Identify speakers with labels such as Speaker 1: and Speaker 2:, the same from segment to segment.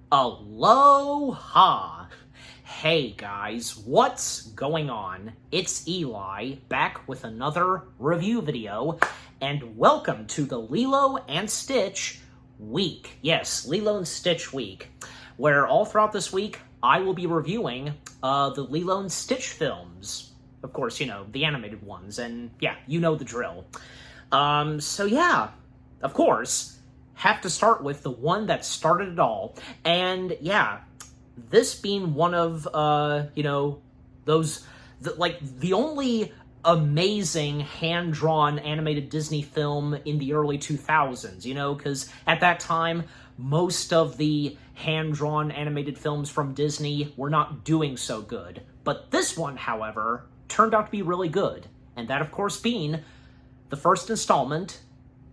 Speaker 1: Aloha! Hey guys, what's going on? It's Eli, back with another review video, and welcome to the Lilo and Stitch week. Yes, Lilo and Stitch week, where all throughout this week, I will be reviewing the Lilo and Stitch films. Of course, you know, the animated ones, and yeah, you know the drill. So yeah, of course, have to start with the one that started it all. And yeah, this being one of, the only amazing hand-drawn animated Disney film in the early 2000s, because at that time, most of the hand-drawn animated films from Disney were not doing so good. But this one, however, turned out to be really good. And that, of course, being the first installment,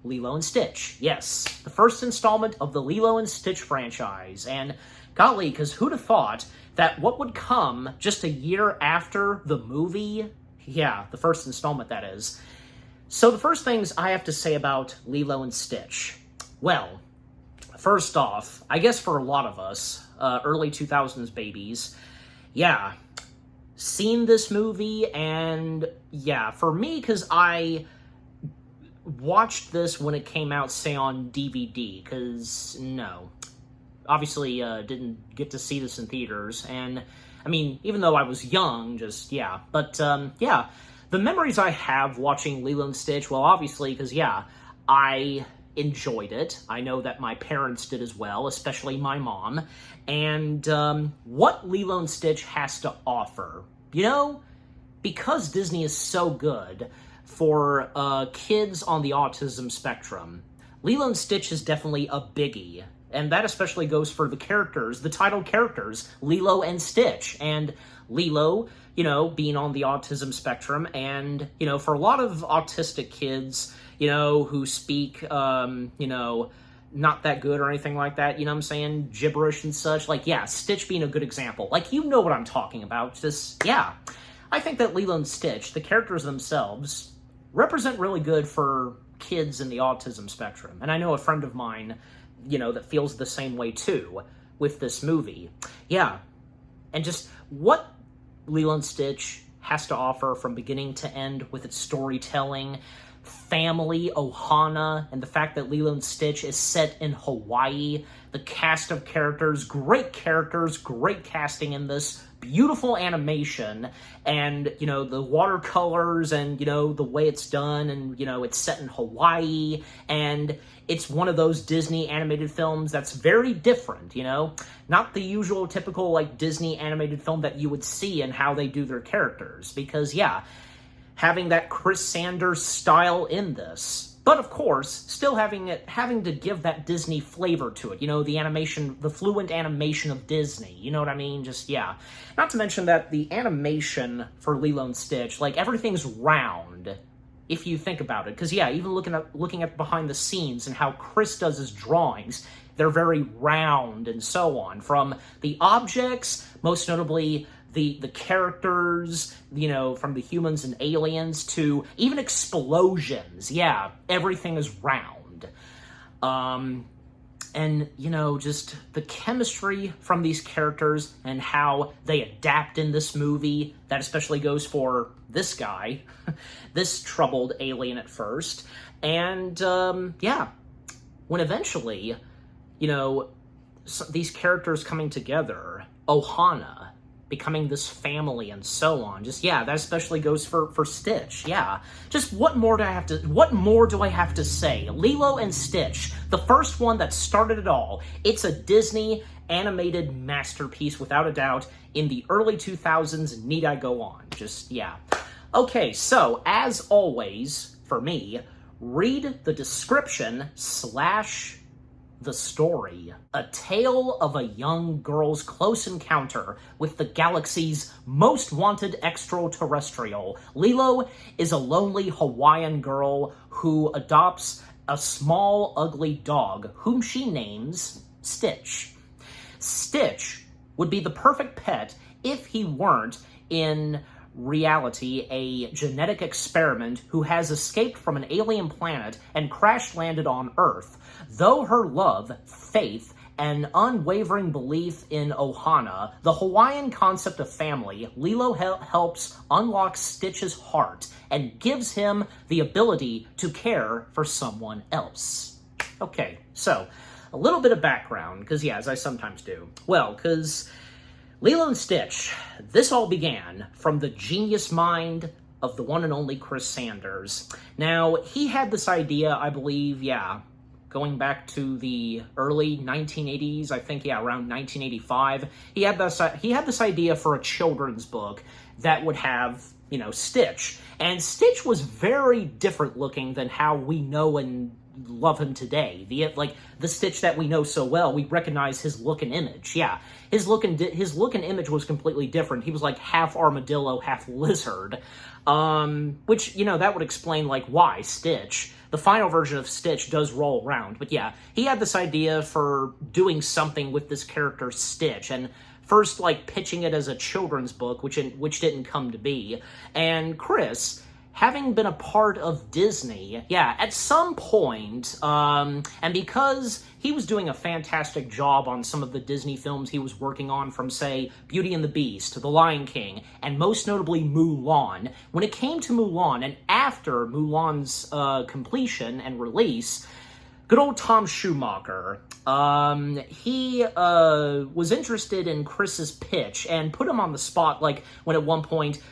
Speaker 1: Lilo and Stitch. Yes, the first installment of the Lilo and Stitch franchise. And golly, because who'd have thought that what would come just a year after the movie? Yeah, the first installment, that is. So the first things I have to say about Lilo and Stitch. Well, first off, I guess for a lot of us, early 2000s babies, yeah, seen this movie, and yeah, for me, because I watched this when it came out, say, on DVD, because, no, obviously didn't get to see this in theaters, and, I mean, even though I was young, just, yeah, but, yeah, the memories I have watching Lilo and Stitch, well, obviously, because, yeah, I enjoyed it. I know that my parents did as well, especially my mom, and what Lilo and Stitch has to offer, because Disney is so good for kids on the autism spectrum, Lilo and Stitch is definitely a biggie. And that especially goes for the characters, the title characters, Lilo and Stitch. And Lilo, being on the autism spectrum, and, for a lot of autistic kids, who speak, not that good or anything like that, what I'm saying, gibberish and such, like, yeah, Stitch being a good example. Like, you know what I'm talking about, just, yeah. I think that Lilo and Stitch, the characters themselves, represent really good for kids in the autism spectrum. And I know a friend of mine, that feels the same way too with this movie. Yeah. And just what Lilo and Stitch has to offer from beginning to end with its storytelling, family, Ohana, and the fact that Lilo and Stitch is set in Hawaii, the cast of characters, great casting in this, beautiful animation, and, the watercolors, and, the way it's done, and, it's set in Hawaii, and it's one of those Disney animated films that's very different, not the usual typical, like, Disney animated film that you would see and how they do their characters, because, yeah, having that Chris Sanders style in this, but of course, still having to give that Disney flavor to it, the animation, the fluent animation of Disney, you know what I mean? Just, yeah. Not to mention that the animation for Lilo and Stitch, like, everything's round, if you think about it, because, yeah, even looking at behind the scenes and how Chris does his drawings, they're very round and so on, from the objects, most notably the characters, from the humans and aliens, to even explosions. Yeah, everything is round. And, just the chemistry from these characters and how they adapt in this movie, that especially goes for this guy, this troubled alien at first. And, yeah, when eventually, these characters coming together, Ohana, becoming this family and so on. Just, yeah, that especially goes for Stitch. Yeah. Just what more do I have to say? Lilo and Stitch, the first one that started it all. It's a Disney animated masterpiece without a doubt in the early 2000s. Need I go on? Just, yeah. Okay, so as always, for me, read the description / the story. A tale of a young girl's close encounter with the galaxy's most wanted extraterrestrial. Lilo is a lonely Hawaiian girl who adopts a small, ugly dog, whom she names Stitch. Stitch would be the perfect pet if he weren't, in reality, a genetic experiment who has escaped from an alien planet and crash-landed on Earth. Though her love, faith, an unwavering belief in Ohana, the Hawaiian concept of family, Lilo helps unlock Stitch's heart and gives him the ability to care for someone else. Okay, so a little bit of background, because yeah, as I sometimes do. Well, because Lilo and Stitch, this all began from the genius mind of the one and only Chris Sanders. Now, he had this idea, I believe, yeah, going back to the early 1980s, I think, yeah, around 1985. He had this idea for a children's book that would have, you know, Stitch. And Stitch was very different looking than how we know and love him today. The Stitch that we know so well, we recognize his look and image. Yeah, his look and image was completely different. He was like half armadillo, half lizard. Which, you know, that would explain, like, why Stitch. The final version of Stitch does roll around. But yeah, he had this idea for doing something with this character Stitch, and first, like, pitching it as a children's book, which didn't come to be. And Chris, having been a part of Disney, yeah, at some point, and because he was doing a fantastic job on some of the Disney films he was working on, from, say, Beauty and the Beast, The Lion King, and most notably Mulan, when it came to Mulan, and after Mulan's completion and release, good old Tom Schumacher, he was interested in Chris's pitch and put him on the spot, like, when at one point,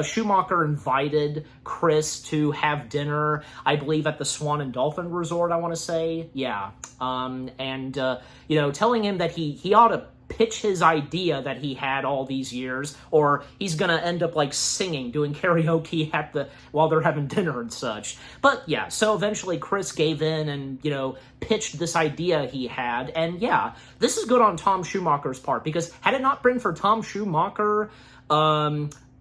Speaker 1: Schumacher invited Chris to have dinner, I believe at the Swan and Dolphin Resort, I want to say. Yeah. You know, telling him that he ought to pitch his idea that he had all these years, or he's gonna end up, like, singing, doing karaoke while they're having dinner and such. But yeah, so eventually Chris gave in and, you know, pitched this idea he had, and yeah, this is good on Tom Schumacher's part, because had it not been for Tom Schumacher,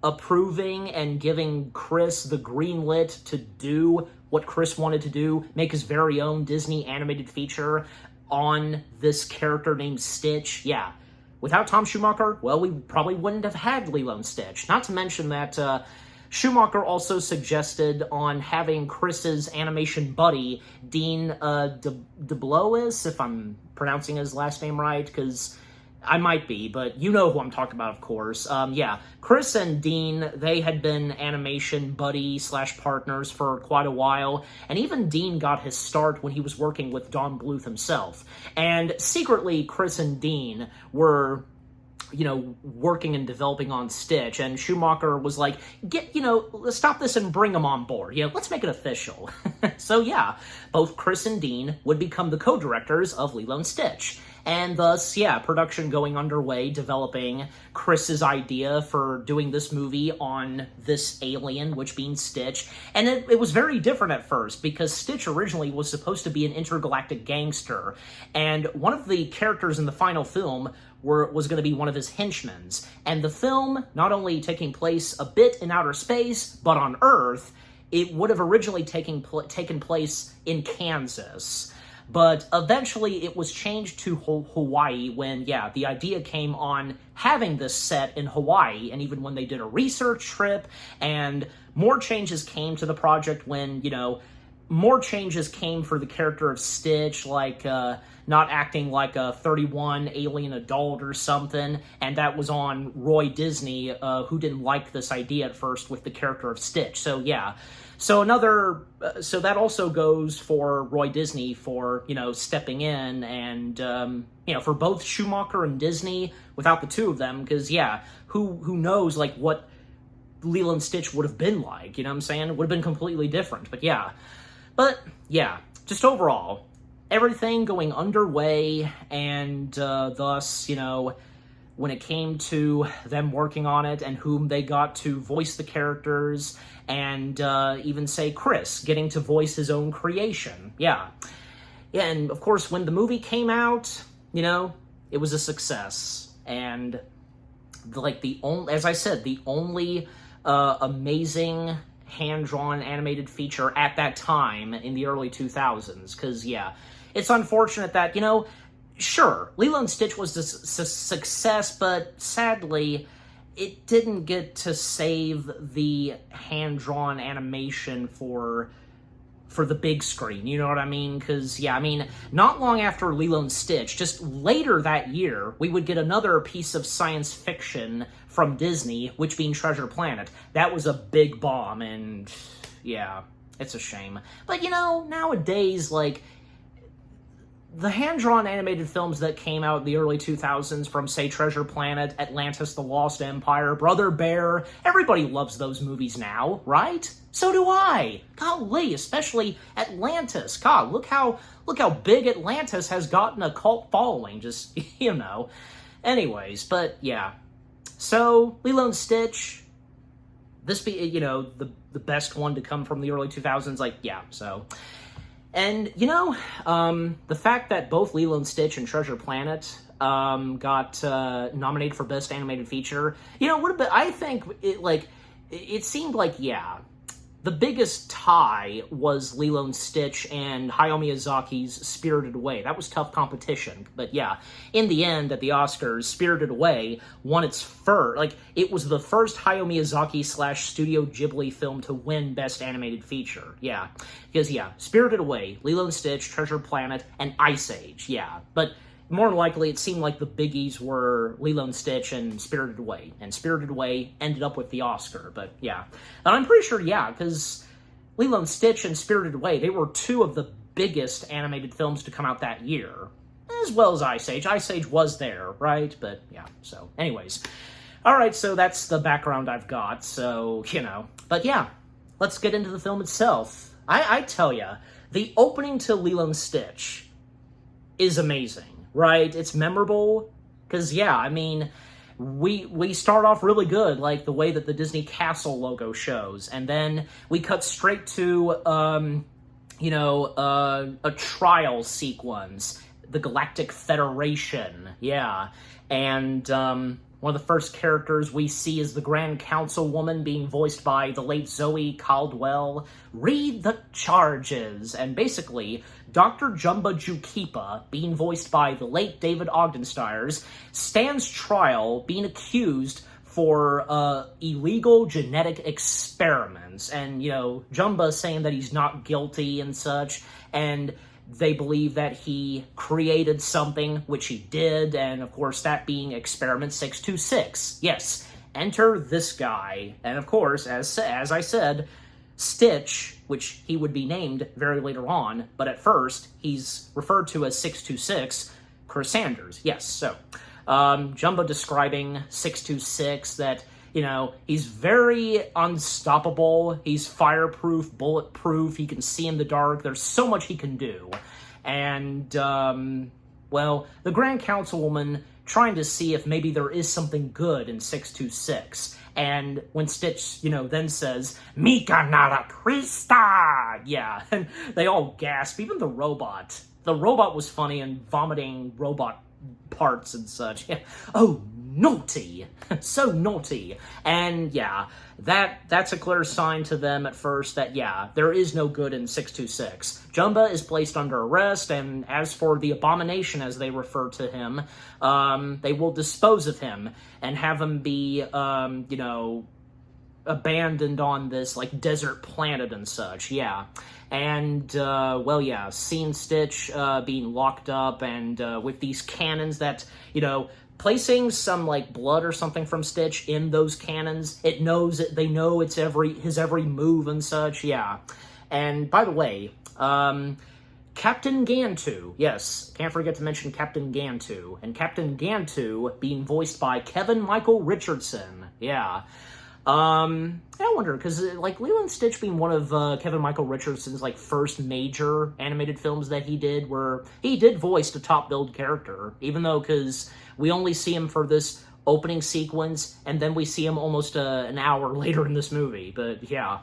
Speaker 1: approving and giving Chris the green lit to do what Chris wanted to do, make his very own Disney animated feature on this character named Stitch, yeah. Without Tom Schumacher, well, we probably wouldn't have had Lilo and Stitch. Not to mention that Schumacher also suggested on having Chris's animation buddy, Dean DeBlois, if I'm pronouncing his last name right, because I might be, but you know who I'm talking about, of course. Yeah, Chris and Dean, they had been animation buddy/partners for quite a while, and even Dean got his start when he was working with Don Bluth himself. And secretly, Chris and Dean were, you know, working and developing on Stitch, and Schumacher was like, let's stop this and bring him on board. You know, let's make it official. So yeah, both Chris and Dean would become the co-directors of Lilo and Stitch. And thus, yeah, production going underway, developing Chris's idea for doing this movie on this alien, which being Stitch. And it was very different at first, because Stitch originally was supposed to be an intergalactic gangster. And one of the characters in the final film was going to be one of his henchmen. And the film, not only taking place a bit in outer space, but on Earth, it would have originally taken place in Kansas. But eventually it was changed to Hawaii when, yeah, the idea came on having this set in Hawaii, and even when they did a research trip, and more changes came to the project when, you know, more changes came for the character of Stitch, like not acting like a 31 alien adult or something, and that was on Roy Disney, who didn't like this idea at first with the character of Stitch. So yeah, so that also goes for Roy Disney for, you know, stepping in, and you know, for both Schumacher and Disney, without the two of them, because yeah, who knows, like, what Lilo and Stitch would have been like, you know what I'm saying? It would have been completely different, but yeah, just overall, everything going underway, and thus, you know, when it came to them working on it and whom they got to voice the characters, and even, say, Chris getting to voice his own creation. Yeah, and of course, when the movie came out, you know, it was a success. And, as I said, the only amazing hand-drawn animated feature at that time in the early 2000s. Because, yeah, it's unfortunate that, you know, sure, Lilo and Stitch was a success, but sadly, it didn't get to save the hand-drawn animation for for the big screen, you know what I mean? Because, yeah, I mean, not long after Lilo and Stitch, just later that year, we would get another piece of science fiction from Disney, which being Treasure Planet. That was a big bomb, and, yeah, it's a shame. But, you know, nowadays, like, the hand-drawn animated films that came out in the early 2000s from, say, Treasure Planet, Atlantis, The Lost Empire, Brother Bear, everybody loves those movies now, right? So do I. Golly, especially Atlantis. God, look how big Atlantis has gotten a cult following, just, you know. Anyways, but, yeah. So, Lilo and Stitch, this be, you know, the best one to come from the early 2000s, like, yeah, so... And, you know, the fact that both Lilo and Stitch and Treasure Planet got nominated for Best Animated Feature, you know, I think, it seemed like, yeah, the biggest tie was Lilo and Stitch and Hayao Miyazaki's Spirited Away. That was tough competition. But, yeah, in the end, at the Oscars, Spirited Away won its first, it was the first Hayao Miyazaki / Studio Ghibli film to win Best Animated Feature. Yeah. Because, yeah, Spirited Away, Lilo and Stitch, Treasure Planet, and Ice Age. Yeah. But more than likely, it seemed like the biggies were Lilo and Stitch and Spirited Away. And Spirited Away ended up with the Oscar. But, yeah. And I'm pretty sure, yeah, because Lilo and Stitch and Spirited Away, they were two of the biggest animated films to come out that year. As well as Ice Age. Ice Age was there, right? But, yeah, so, anyways. Alright, so that's the background I've got, so, you know. But, yeah, let's get into the film itself. I tell ya, the opening to Lilo and Stitch is amazing, right? It's memorable, because, yeah, I mean, we start off really good, like the way that the Disney Castle logo shows, and then we cut straight to, you know, a trial sequence, the Galactic Federation, yeah, and, one of the first characters we see is the Grand Councilwoman, being voiced by the late Zoe Caldwell. Read the charges! And basically, Dr. Jumba Jookipa, being voiced by the late David Ogdenstiers, stands trial being accused for illegal genetic experiments. And, you know, Jumba saying that he's not guilty and such, and they believe that he created something, which he did, and of course that being Experiment 626. Yes, enter this guy. And of course, as I said, Stitch, which he would be named very later on, but at first he's referred to as 626, Chris Sanders. Yes, so Jumbo describing 626 that, you know, he's very unstoppable, he's fireproof, bulletproof, he can see in the dark, there's so much he can do. And, well, the Grand Councilwoman trying to see if maybe there is something good in 626. And when Stitch, you know, then says, Mika nara Krista! Yeah, and they all gasp, even the robot. The robot was funny and vomiting robot parts and such. Yeah. Oh, naughty. So naughty. And yeah, that's a clear sign to them at first that, yeah, there is no good in 626. Jumba is placed under arrest, and as for the abomination, as they refer to him, they will dispose of him and have him be, you know, abandoned on this, like, desert planet and such, yeah. And, well, yeah, seeing Stitch being locked up and with these cannons that, you know, placing some, like, blood or something from Stitch in those cannons, they know it's his every move and such, yeah. And, by the way, Captain Gantu, yes, can't forget to mention Captain Gantu. And Captain Gantu being voiced by Kevin Michael Richardson, yeah. I wonder, because, like, Lilo and Stitch being one of Kevin Michael Richardson's, like, first major animated films that he did, where he did voice the top-billed character, even though, because we only see him for this opening sequence, and then we see him almost an hour later in this movie, but, yeah.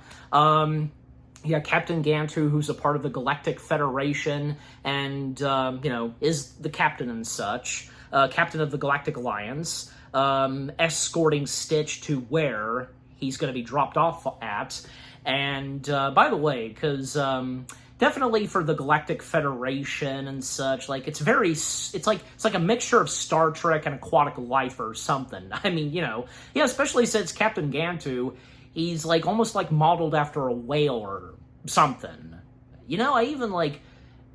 Speaker 1: Yeah, Captain Gantu, who's a part of the Galactic Federation, and, you know, is the captain and such, captain of the Galactic Alliance, escorting Stitch to where he's going to be dropped off at. And, by the way, because, definitely for the Galactic Federation and such, like, it's like a mixture of Star Trek and Aquatic Life or something. I mean, you know, yeah, especially since Captain Gantu, he's, like, almost, like, modeled after a whale or something. You know, I even, like,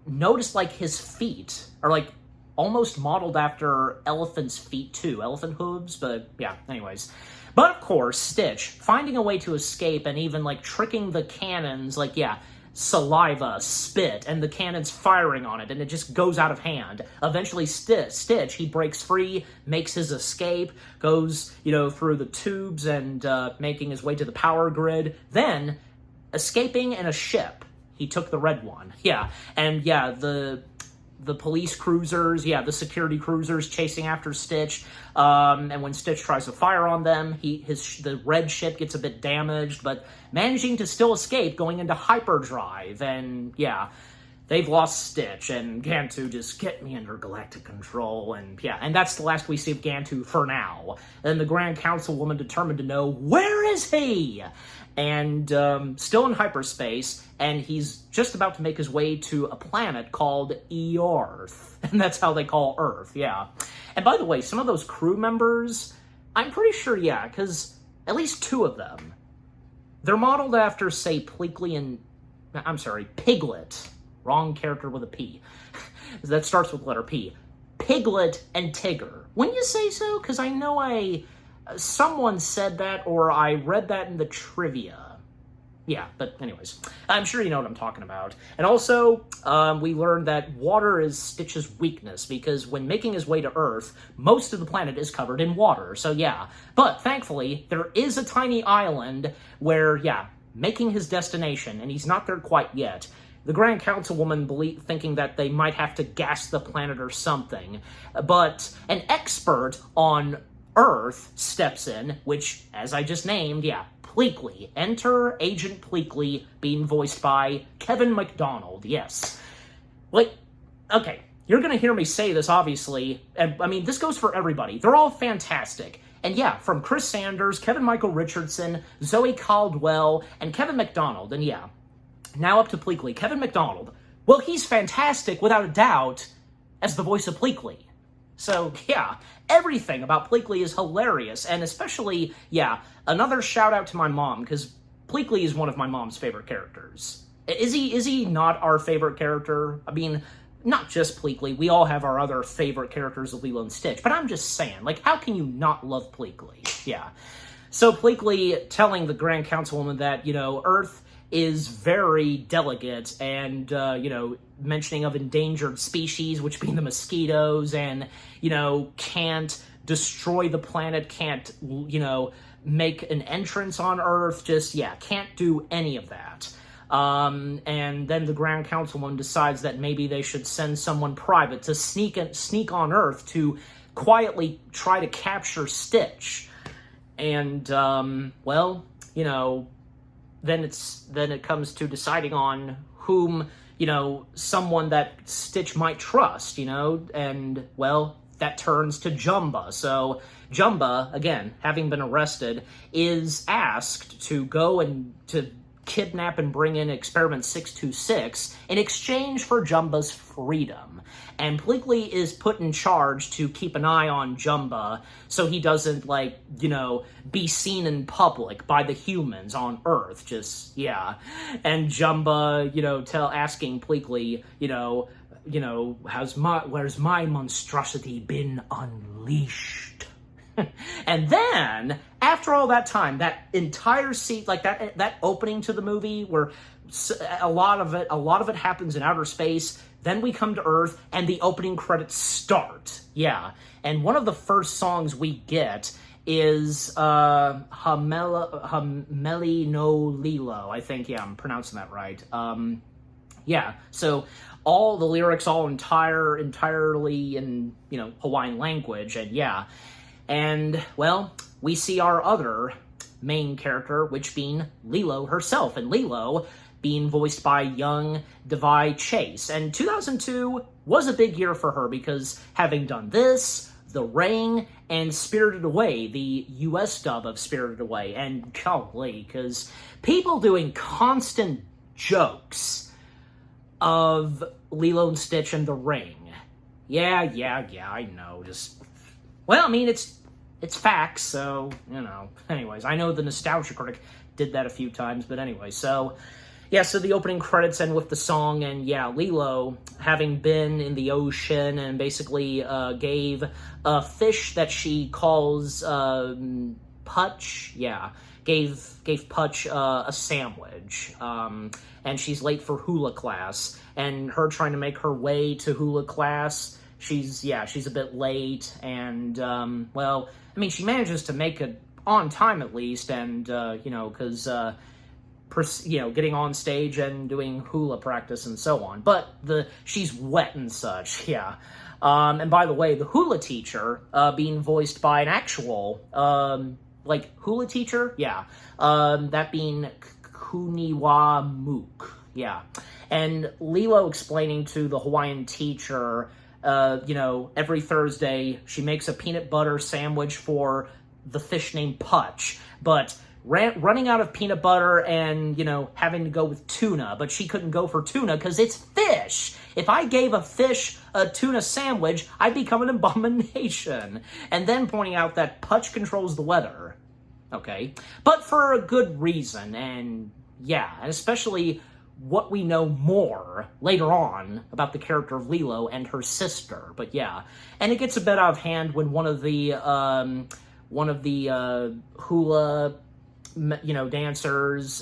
Speaker 1: noticed, like, his feet are, like, almost modeled after elephant's feet, too. Elephant hooves, but, yeah, anyways. But, of course, Stitch, finding a way to escape and even, like, tricking the cannons, like, yeah, saliva, spit, and the cannon's firing on it, and it just goes out of hand. Eventually, Stitch, he breaks free, makes his escape, goes, you know, through the tubes and making his way to the power grid. Then, escaping in a ship. He took the red one. Yeah, and yeah, the police cruisers, yeah, the security cruisers chasing after Stitch, and when Stitch tries to fire on them, the red ship gets a bit damaged, but managing to still escape, going into hyperdrive, and yeah, they've lost Stitch, and Gantu just get me under galactic control, and yeah, and that's the last we see of Gantu for now. Then the Grand Councilwoman determined to know, where is he? And still in hyperspace, and he's just about to make his way to a planet called Earth. And that's how they call Earth, yeah. And by the way, some of those crew members, I'm pretty sure, yeah, because at least 2 of them, they're modeled after, say, Piglet. Wrong character with a P. That starts with letter P. Piglet and Tigger. Wouldn't you say so? Because I know someone said that, or I read that in the trivia. Yeah, but anyways, I'm sure you know what I'm talking about. And also, we learned that water is Stitch's weakness, because when making his way to Earth, most of the planet is covered in water, so yeah. But thankfully, there is a tiny island where, yeah, making his destination, and he's not there quite yet. The Grand Councilwoman thinking that they might have to gas the planet or something, but an expert on Earth steps in, which, as I just named, yeah, Pleakley. Enter Agent Pleakley, being voiced by Kevin McDonald, yes. Like, okay, you're gonna hear me say this, obviously, and, I mean, this goes for everybody. They're all fantastic. And yeah, from Chris Sanders, Kevin Michael Richardson, Zoe Caldwell, and Kevin McDonald, and yeah, now up to Pleakley. Kevin McDonald, well, he's fantastic, without a doubt, as the voice of Pleakley. So, yeah, everything about Pleakley is hilarious, and especially, yeah, another shout-out to my mom, because Pleakley is one of my mom's favorite characters. Is he not our favorite character? I mean, not just Pleakley, we all have our other favorite characters of Lilo and Stitch, but I'm just saying, like, how can you not love Pleakley? Yeah. So Pleakley telling the Grand Councilwoman that, you know, Earth is very delicate, and, you know, mentioning of endangered species, which being the mosquitoes, and, you know, can't destroy the planet, can't, you know, make an entrance on Earth, just, yeah, can't do any of that. And then the Grand Councilwoman decides that maybe they should send someone private to sneak on Earth to quietly try to capture Stitch. And, well, you know, then it comes to deciding on whom, you know, someone that Stitch might trust, you know, and, well, that turns to Jumba. So Jumba, again, having been arrested, is asked to go and to kidnap and bring in Experiment 626 in exchange for Jumba's freedom. And Pleakley is put in charge to keep an eye on Jumba so he doesn't, like, you know, be seen in public by the humans on Earth, just, yeah. And Jumba, you know, asking Pleakley, you know, where's my monstrosity been unleashed? And then, after all that time, that entire scene, like that opening to the movie where a lot of it happens in outer space, then we come to Earth, and the opening credits start. Yeah. And one of the first songs we get is Hameli no Lilo. I think, yeah, I'm pronouncing that right. Yeah, so all the lyrics entirely in, you know, Hawaiian language, and yeah. And, well, we see our other main character, which being Lilo herself, and Lilo being voiced by young Devai Chase. And 2002 was a big year for her because having done this, The Ring, and Spirited Away, the US dub of Spirited Away, and golly, because people doing constant jokes of Lilo and Stitch and The Ring. Yeah, I know, just... Well, I mean, it's facts, so, you know. Anyways, I know the Nostalgia Critic did that a few times, but anyway, so... Yeah, so the opening credits end with the song, and yeah, Lilo, having been in the ocean and basically gave a fish that she calls Putch, yeah, gave Putch a sandwich, and she's late for hula class, and her trying to make her way to hula class, she's a bit late, and, well, I mean, she manages to make it on time at least, and, because, getting on stage and doing hula practice and so on. But she's wet and such, yeah. And by the way, the hula teacher being voiced by an actual, hula teacher? Yeah. That being Kuniwa Mook, yeah. And Lilo explaining to the Hawaiian teacher, every Thursday she makes a peanut butter sandwich for the fish named Putch, but running out of peanut butter and, having to go with tuna, but she couldn't go for tuna because it's fish. If I gave a fish a tuna sandwich, I'd become an abomination. And then pointing out that Putch controls the weather. Okay. But for a good reason, and yeah, and especially what we know more later on about the character of Lilo and her sister. But yeah, and it gets a bit out of hand when one of the hula dancers,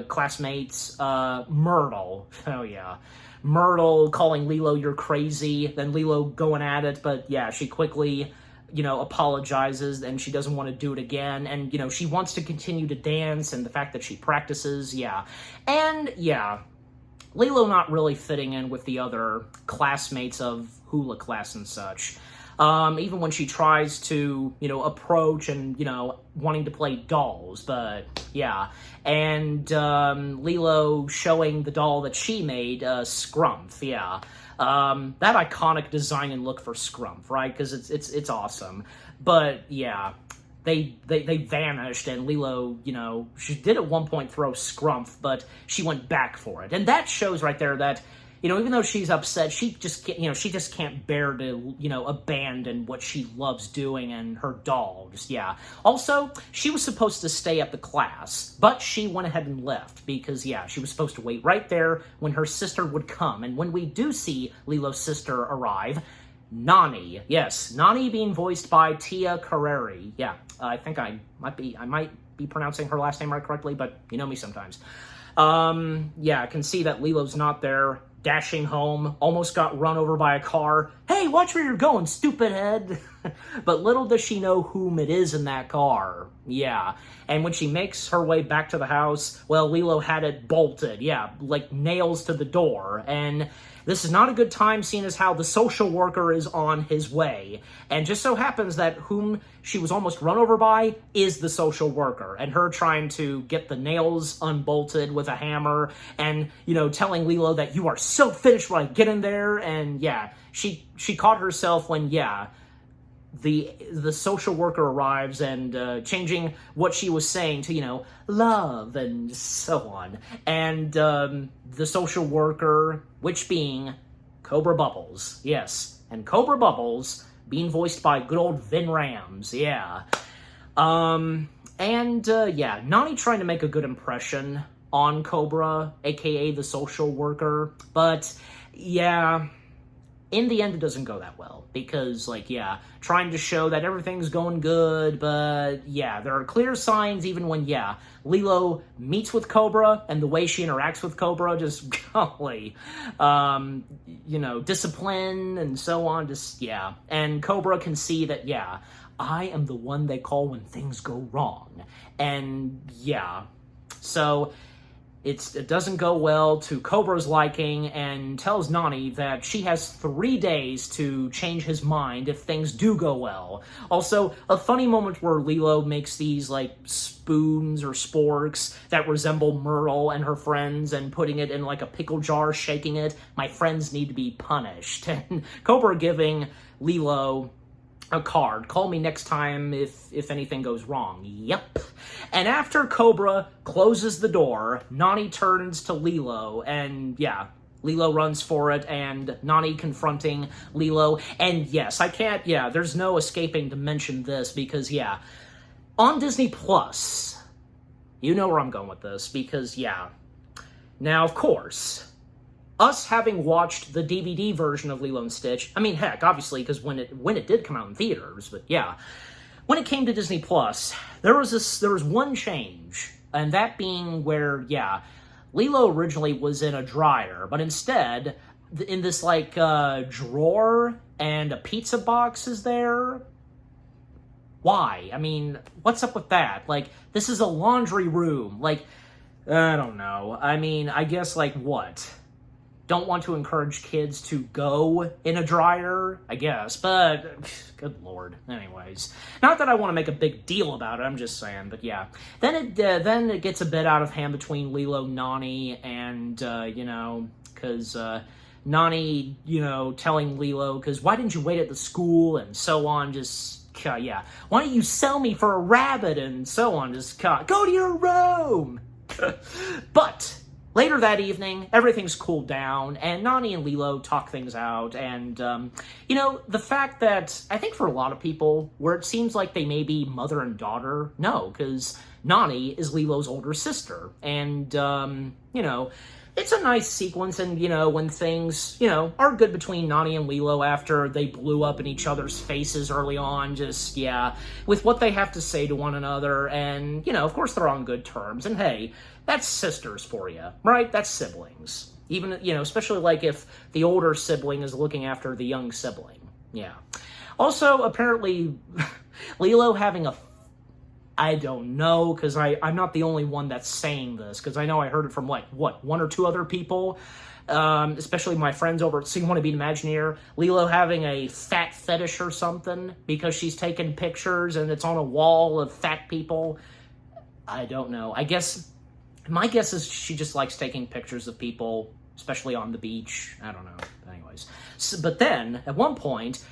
Speaker 1: classmates, Myrtle. Oh, yeah. Myrtle calling Lilo, "You're crazy." Then Lilo going at it, but yeah, she quickly, apologizes, and she doesn't want to do it again. And, she wants to continue to dance, and the fact that she practices, yeah. And, yeah, Lilo not really fitting in with the other classmates of hula class and such. Even when she tries to, approach and, wanting to play dolls, but yeah. And Lilo showing the doll that she made, Scrumph, yeah. That iconic design and look for Scrumph, right? Because it's awesome. But yeah, they vanished, and Lilo, she did at one point throw Scrumph, but she went back for it. And that shows right there that, even though she's upset, she just can't bear to, abandon what she loves doing and her doll. Just, yeah. Also, she was supposed to stay at the class, but she went ahead and left because, yeah, she was supposed to wait right there when her sister would come. And when we do see Lilo's sister arrive, Nani, yes, Nani being voiced by Tia Carrere. Yeah, I think I might be pronouncing her last name right correctly, but you know me sometimes. Yeah, I can see that Lilo's not there. Dashing home, almost got run over by a car. Hey, watch where you're going, stupid head. But little does she know whom it is in that car. Yeah. And when she makes her way back to the house, well, Lilo had it bolted. Yeah, like nails to the door. And this is not a good time, seeing as how the social worker is on his way. And just so happens that whom she was almost run over by is the social worker. And her trying to get the nails unbolted with a hammer and, telling Lilo that you are so finished when I get in there. And yeah, she caught herself when, yeah, the social worker arrives and changing what she was saying to, love and so on. And the social worker, which being Cobra Bubbles, yes. And Cobra Bubbles being voiced by good old Vin Rams, yeah. Yeah, Nani trying to make a good impression on Cobra, aka the social worker, but yeah, in the end, it doesn't go that well, because, trying to show that everything's going good, but, yeah, there are clear signs even when, Lilo meets with Cobra, and the way she interacts with Cobra, just, golly, discipline and so on, just, yeah. And Cobra can see that, yeah, I am the one they call when things go wrong. And, yeah, so it doesn't go well to Cobra's liking, and tells Nani that she has 3 days to change his mind if things do go well. Also, a funny moment where Lilo makes these, spoons or sporks that resemble Myrtle and her friends, and putting it in, a pickle jar, shaking it. My friends need to be punished. And Cobra giving Lilo a card. Call me next time if anything goes wrong. Yep. And after Cobra closes the door, Nani turns to Lilo, and yeah, Lilo runs for it, and Nani confronting Lilo. And yes, there's no escaping to mention this, because yeah, on Disney Plus, you know where I'm going with this, because yeah, Now, of course, us having watched the DVD version of Lilo and Stitch, I mean, heck, obviously, because when it did come out in theaters, but yeah, when it came to Disney Plus, there was one change, and that being where, yeah, Lilo originally was in a dryer, but instead, in this, like, drawer, and a pizza box is there. Why? I mean, what's up with that? Like, this is a laundry room. Like, I don't know. I mean, I guess, like, what? Don't want to encourage kids to go in a dryer, I guess, but good lord. Anyways, not that I want to make a big deal about it, I'm just saying, but yeah. Then it gets a bit out of hand between Lilo, Nani, and, you know, because, Nani, you know, telling Lilo, because why didn't you wait at the school, and so on, just, yeah. Why don't you sell me for a rabbit, and so on, just, go to your room! But later that evening, everything's cooled down, and Nani and Lilo talk things out, and, you know, the fact that, I think for a lot of people, where it seems like they may be mother and daughter, no, because Nani is Lilo's older sister, and, you know, it's a nice sequence, and, you know, when things, you know, are good between Nani and Lilo after they blew up in each other's faces early on, just, yeah, with what they have to say to one another, and, you know, of course they're on good terms, and hey, that's sisters for you, right? That's siblings. Even, you know, especially, like, if the older sibling is looking after the young sibling, yeah. Also, apparently, Lilo having a I don't know, because I'm not the only one that's saying this, because I know I heard it from, like, what, one or two other people, especially my friends over at So You Want to Be an Imagineer, Lilo having a fat fetish or something, because she's taking pictures and it's on a wall of fat people. I don't know. I guess, my guess is she just likes taking pictures of people, especially on the beach. I don't know. Anyways. So, but then, at one point,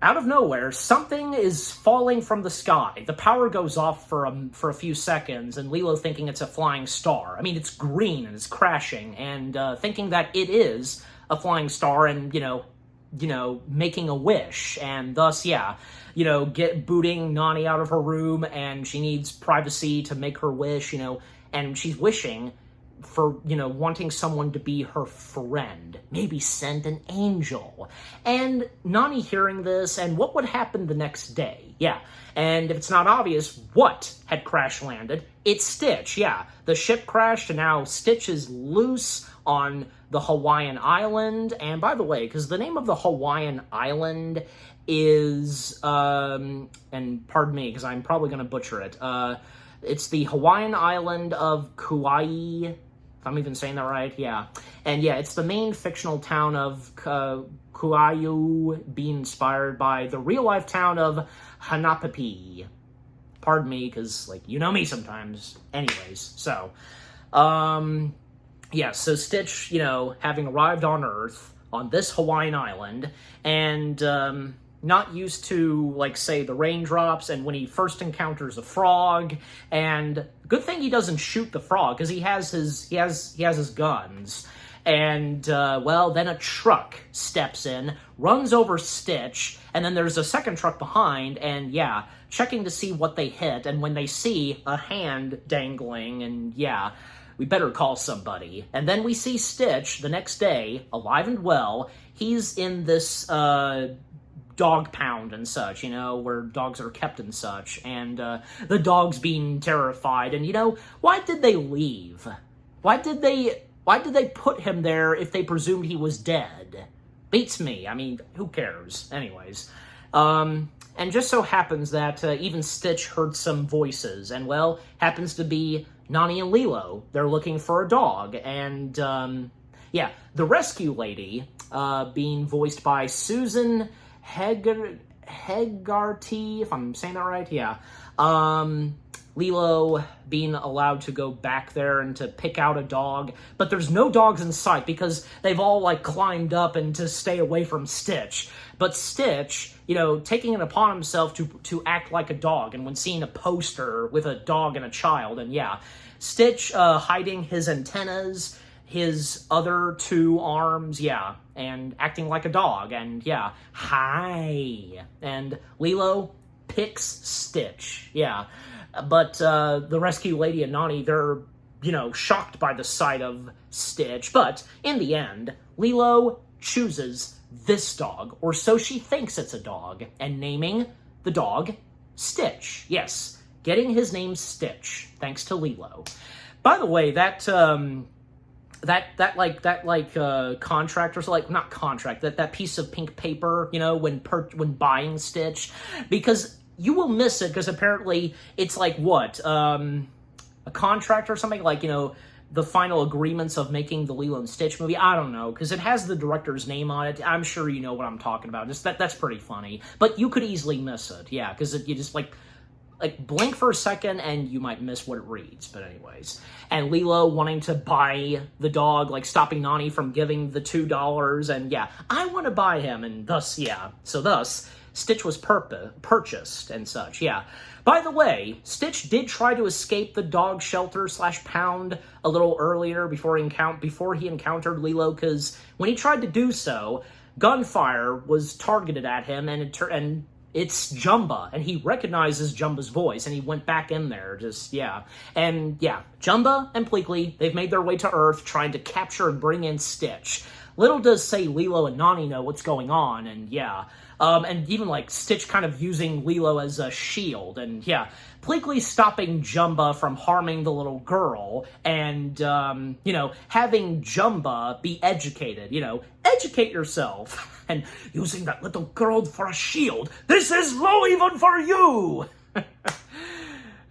Speaker 1: out of nowhere, something is falling from the sky. The power goes off for a few seconds, and Lilo thinking it's a flying star. I mean, it's green and it's crashing, and thinking that it is a flying star, and you know, making a wish, and thus, yeah, you know, booting Nani out of her room, and she needs privacy to make her wish, you know, and she's wishing for, you know, wanting someone to be her friend, maybe send an angel. And Nani hearing this, and what would happen the next day? Yeah, and if it's not obvious what had crash landed, it's Stitch, yeah. The ship crashed, and now Stitch is loose on the Hawaiian island, and by the way, because the name of the Hawaiian island is, and pardon me, because I'm probably going to butcher it, it's the Hawaiian island of Kauai, if I'm even saying that right, yeah. And yeah, it's the main fictional town of Kauai, being inspired by the real-life town of Hanapipi. Pardon me, because, like, you know me sometimes. Anyways, so, yeah, so Stitch, you know, having arrived on Earth, on this Hawaiian island, and, not used to, like, say, the raindrops, and when he first encounters a frog, and good thing he doesn't shoot the frog, because he has his guns, and, well, then a truck steps in, runs over Stitch, and then there's a second truck behind, and, yeah, checking to see what they hit, and when they see a hand dangling, and, yeah, we better call somebody. And then we see Stitch the next day, alive and well. He's in this, dog pound and such, you know, where dogs are kept and such, and the dogs being terrified, and, you know, why did they leave? Why did they put him there if they presumed he was dead? Beats me. I mean, who cares? Anyways, and just so happens that even Stitch heard some voices, and, well, happens to be Nani and Lilo. They're looking for a dog, and, yeah, the rescue lady, being voiced by Susan Hegarty, if I'm saying that right, yeah. Lilo being allowed to go back there and to pick out a dog, but there's no dogs in sight because they've all, like, climbed up and to stay away from Stitch. But Stitch, you know, taking it upon himself to act like a dog, and when seeing a poster with a dog and a child, and yeah, Stitch hiding his antennas, his other two arms, yeah, and acting like a dog, and yeah, hi. And Lilo picks Stitch, yeah. But the rescue lady and Nani, they're shocked by the sight of Stitch. But in the end, Lilo chooses this dog, or so she thinks it's a dog, and naming the dog Stitch. Yes, getting his name Stitch, thanks to Lilo. By the way, that contract, or like, not contract, that piece of pink paper, when buying Stitch, because you will miss it, because apparently it's like, what, a contract or something, like, the final agreements of making the Lilo and Stitch movie. I don't know, because it has the director's name on it. I'm sure you know what I'm talking about. Just that's pretty funny. But you could easily miss it, yeah, because you just, like, blink for a second and you might miss what it reads. But anyways. And Lilo wanting to buy the dog, like, stopping Nani from giving the $2, and yeah, I want to buy him, and thus, yeah. So thus, Stitch was purchased and such, yeah. By the way, Stitch did try to escape the dog shelter / pound a little earlier before he encountered Lilo, because when he tried to do so, gunfire was targeted at him, and it's Jumba, and he recognizes Jumba's voice, and he went back in there, yeah. And yeah, Jumba and Pleakley, they've made their way to Earth, trying to capture and bring in Stitch. Little does say Lilo and Nani know what's going on, and yeah. And even, like, Stitch kind of using Lilo as a shield, and yeah, Pleakley stopping Jumba from harming the little girl, and, having Jumba be educated, educate yourself, and using that little girl for a shield. This is low even for you!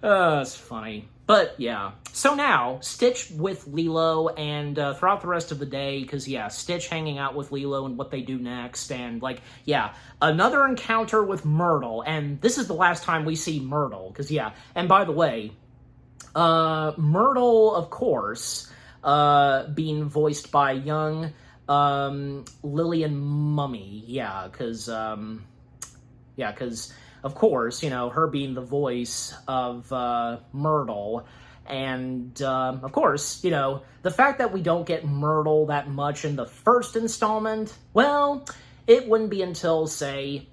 Speaker 1: It's funny. But, yeah. So now, Stitch with Lilo, and throughout the rest of the day, because, yeah, Stitch hanging out with Lilo and what they do next, and, like, yeah, another encounter with Myrtle, and this is the last time we see Myrtle, because, yeah, and by the way, Myrtle, of course, being voiced by young Lillian Mummy, yeah, because, of course, her being the voice of Myrtle, and, of course, the fact that we don't get Myrtle that much in the first installment, well, it wouldn't be until, say,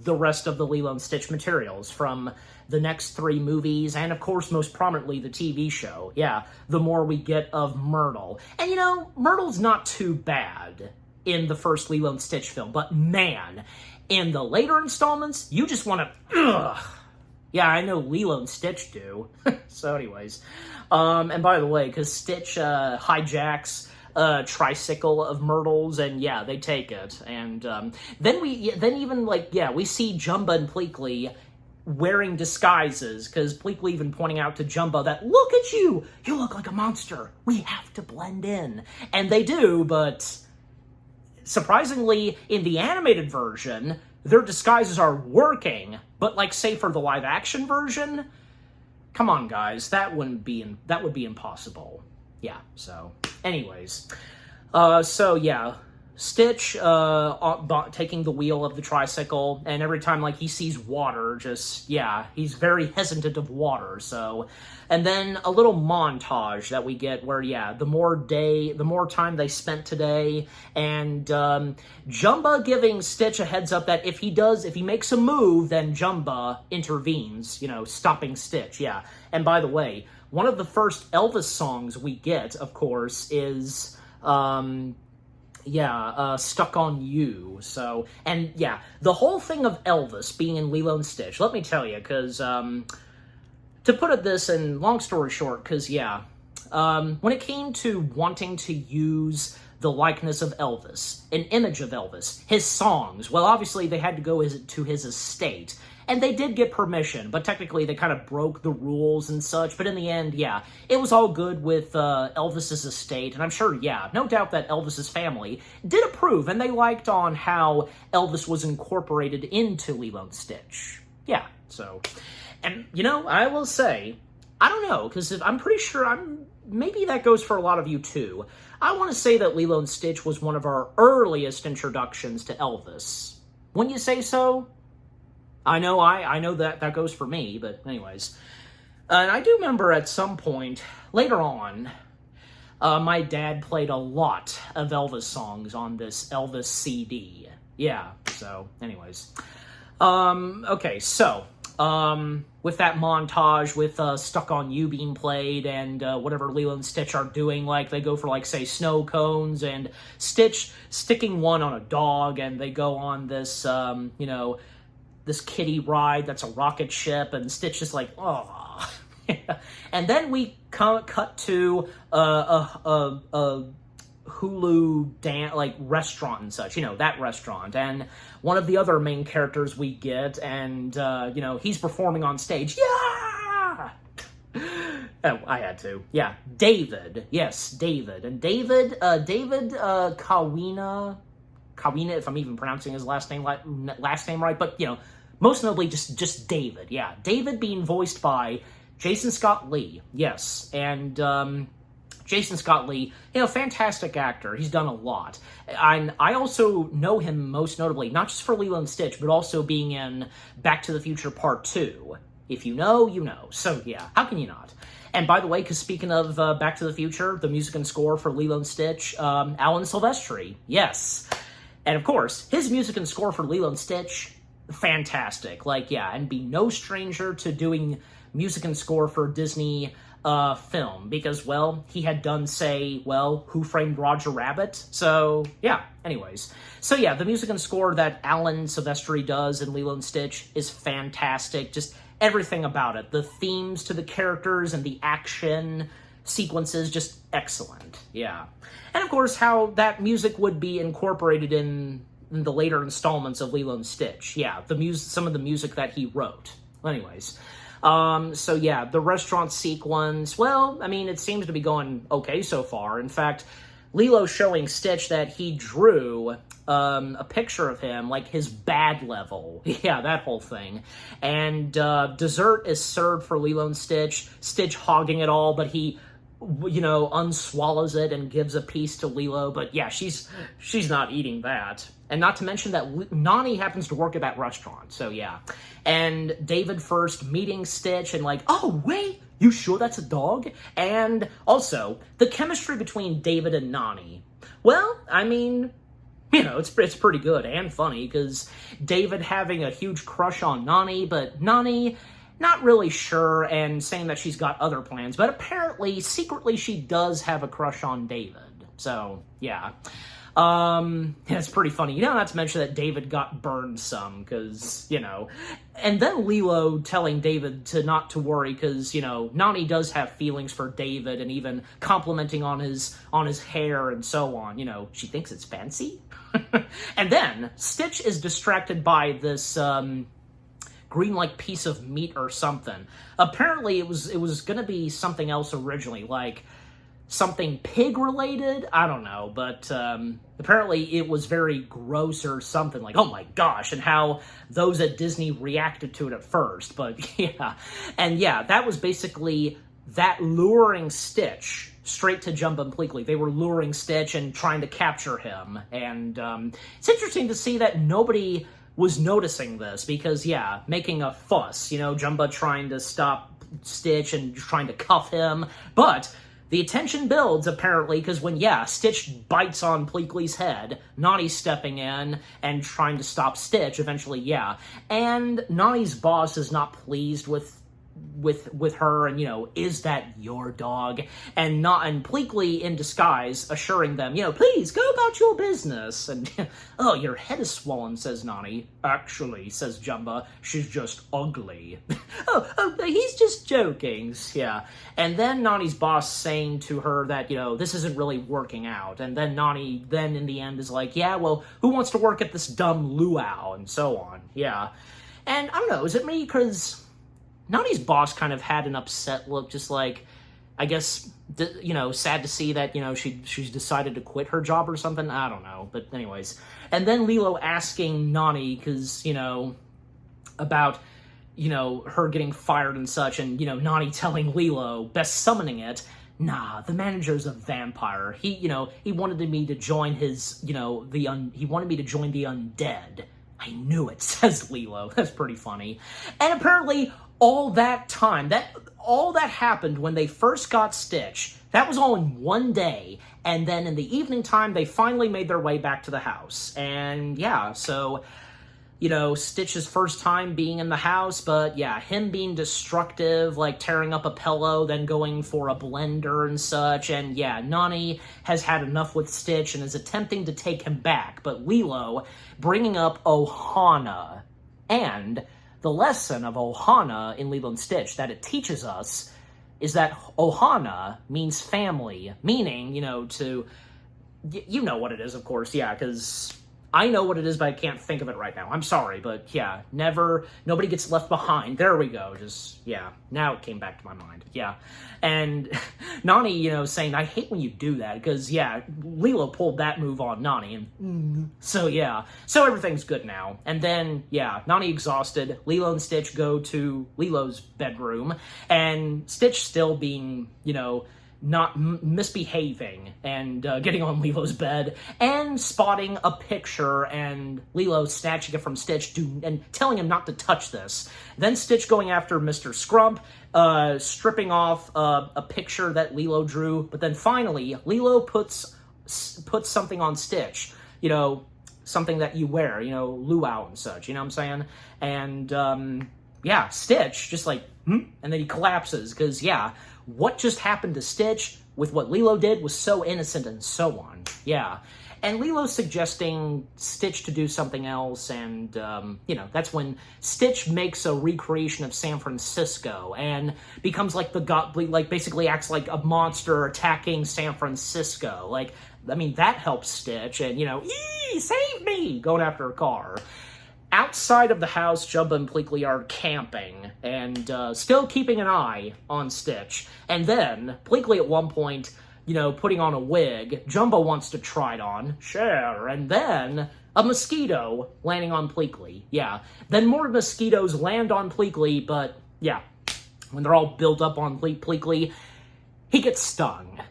Speaker 1: the rest of the Lilo and Stitch materials from the next 3 movies, and, of course, most prominently, the TV show. Yeah, the more we get of Myrtle. And, Myrtle's not too bad in the first Lilo and Stitch film, but man, in the later installments, you just want to, ugh. Yeah, I know Lilo and Stitch do. So anyways, and by the way, because Stitch hijacks a tricycle of Myrtle's, and yeah, they take it. And then we see Jumba and Pleakley wearing disguises, because Pleakley even pointing out to Jumba that, look at you look like a monster, we have to blend in. And they do, but surprisingly, in the animated version, their disguises are working, but, like, say for the live-action version, come on, guys, that would be impossible. Yeah, so, anyways. So, yeah, Stitch taking the wheel of the tricycle, and every time, like, he sees water, he's very hesitant of water, so. And then a little montage that we get where, yeah, the more time they spent today, and Jumba giving Stitch a heads up that if he makes a move, then Jumba intervenes, stopping Stitch, yeah. And by the way, one of the first Elvis songs we get, of course, is, Stuck on You. So, and yeah, the whole thing of Elvis being in Lilo and Stitch, let me tell you, because, to put it this in long story short, because, yeah, when it came to wanting to use the likeness of Elvis, an image of Elvis, his songs, well, obviously they had to go to his estate, and they did get permission, but technically they kind of broke the rules and such, but in the end, yeah, it was all good with Elvis's estate, and I'm sure, yeah, no doubt that Elvis's family did approve, and they liked on how Elvis was incorporated into Lilo and Stitch. Yeah, so. And, I will say, I don't know, because I'm pretty sure maybe that goes for a lot of you too. I want to say that Lilo and Stitch was one of our earliest introductions to Elvis. Wouldn't you say so? I know that goes for me, but anyways. And I do remember at some point, later on, my dad played a lot of Elvis songs on this Elvis CD. Yeah, so, anyways. Okay, so, with that montage with Stuck on You being played and whatever Lilo and Stitch are doing, like they go for like say snow cones and Stitch sticking one on a dog, and they go on this this kiddie ride that's a rocket ship, and Stitch is like, oh. And then we cut to a Hulu restaurant and such, that restaurant, and one of the other main characters we get, and he's performing on stage. Yeah. Oh, I had to. Yeah, David. Yes, David. And David Kawina, if I'm even pronouncing his last name right, but most notably just David. Yeah, David being voiced by Jason Scott Lee. Yes, and Jason Scott Lee, fantastic actor. He's done a lot. And I also know him most notably, not just for Lilo and Stitch, but also being in Back to the Future Part 2. If you know, you know. So, yeah, how can you not? And by the way, because speaking of Back to the Future, the music and score for Lilo and Stitch, Alan Silvestri, yes. And of course, his music and score for Lilo and Stitch, fantastic. And be no stranger to doing music and score for Disney film, because, well, he had done, say, Who Framed Roger Rabbit? So, yeah, anyways. So, yeah, the music and score that Alan Silvestri does in Lilo and Stitch is fantastic. Just everything about it. The themes to the characters and the action sequences, just excellent. Yeah. And, of course, how that music would be incorporated in the later installments of Lilo and Stitch. Yeah, some of the music that he wrote. Anyways. So yeah, the restaurant sequence, well, I mean, it seems to be going okay so far. In fact, Lilo showing Stitch that he drew a picture of him, like his bad level. Yeah, that whole thing. And dessert is served for Lilo and Stitch, Stitch hogging it all, but he unswallows it and gives a piece to Lilo, but yeah, she's not eating that. And not to mention that Nani happens to work at that restaurant, so yeah. And David first meeting Stitch and oh, wait, you sure that's a dog? And also, the chemistry between David and Nani. Well, I mean, it's pretty good and funny, because David having a huge crush on Nani, but Nani not really sure and saying that she's got other plans, but apparently, secretly, she does have a crush on David. So, yeah. It's pretty funny. Not to mention that David got burned some, because, and then Lilo telling David to not to worry, because, Nani does have feelings for David, and even complimenting on his hair and so on. She thinks it's fancy. And then Stitch is distracted by this, green piece of meat or something. Apparently it was gonna be something else originally, something pig related, I don't know, but apparently it was very gross or something, oh my gosh, and how those at Disney reacted to it at first, but yeah. And yeah, that was basically that luring Stitch straight to Jumba and Pleakley. They were luring Stitch and trying to capture him, and it's interesting to see that nobody was noticing this, because, yeah, making a fuss, Jumba trying to stop Stitch and trying to cuff him, but the attention builds, apparently, because when, Stitch bites on Pleakley's head, Nani's stepping in and trying to stop Stitch, eventually, and Nani's boss is not pleased with her, and is that your dog? And Pleakley in disguise assuring them, please go about your business. And oh, your head is swollen, says Nani. Actually, says Jumba, she's just ugly. oh, he's just joking. Yeah. And then Nani's boss saying to her that, this isn't really working out. And then Nani then in the end is like, yeah, well, who wants to work at this dumb luau? And so on. Yeah. And I don't know, is it me? Because Nani's boss kind of had an upset look, just I guess, sad to see that, she's decided to quit her job or something. I don't know. But anyways. And then Lilo asking Nani, because, about, her getting fired and such, and, Nani telling Lilo, best summoning it, nah, the manager's a vampire. He wanted me to join his, he wanted me to join the undead. I knew it, says Lilo. That's pretty funny. And apparently, all that time, all that happened when they first got Stitch, that was all in one day, and then in the evening time, they finally made their way back to the house. And yeah, so you know, Stitch's first time being in the house, but yeah, him being destructive, like tearing up a pillow, then going for a blender and such, and yeah, Nani has had enough with Stitch and is attempting to take him back, but Lilo bringing up Ohana, and the lesson of Ohana in Lilo and Stitch that it teaches us is that Ohana means family, meaning, you know, you know what it is, of course, yeah, because I know what it is, but I can't think of it right now. I'm sorry, but yeah, nobody gets left behind. There we go. Just, yeah, now it came back to my mind. Yeah. And Nani, you know, saying, I hate when you do that, because, yeah, Lilo pulled that move on Nani, and so, yeah. So everything's good now. And then, yeah, Nani exhausted. Lilo and Stitch go to Lilo's bedroom, and Stitch still being, you know, not misbehaving and getting on Lilo's bed and spotting a picture and Lilo snatching it from Stitch and telling him not to touch this. Then Stitch going after Mr. Scrump, stripping off a picture that Lilo drew. But then finally, Lilo puts something on Stitch, you know, something that you wear, you know, luau and such, you know what I'm saying? And yeah, Stitch just like, and then he collapses because, yeah, what just happened to Stitch with what Lilo did was so innocent and so on. Yeah. And Lilo's suggesting Stitch to do something else, and, you know, that's when Stitch makes a recreation of San Francisco and becomes like like basically acts like a monster attacking San Francisco. Like, I mean, that helps Stitch, and, you know, save me, going after a car. Outside of the house, Jumbo and Pleakley are camping and still keeping an eye on Stitch. And then, Pleakley at one point, you know, putting on a wig, Jumbo wants to try it on, sure, and then a mosquito landing on Pleakley, yeah. Then more mosquitoes land on Pleakley, but, yeah, when they're all built up on Pleakley, he gets stung.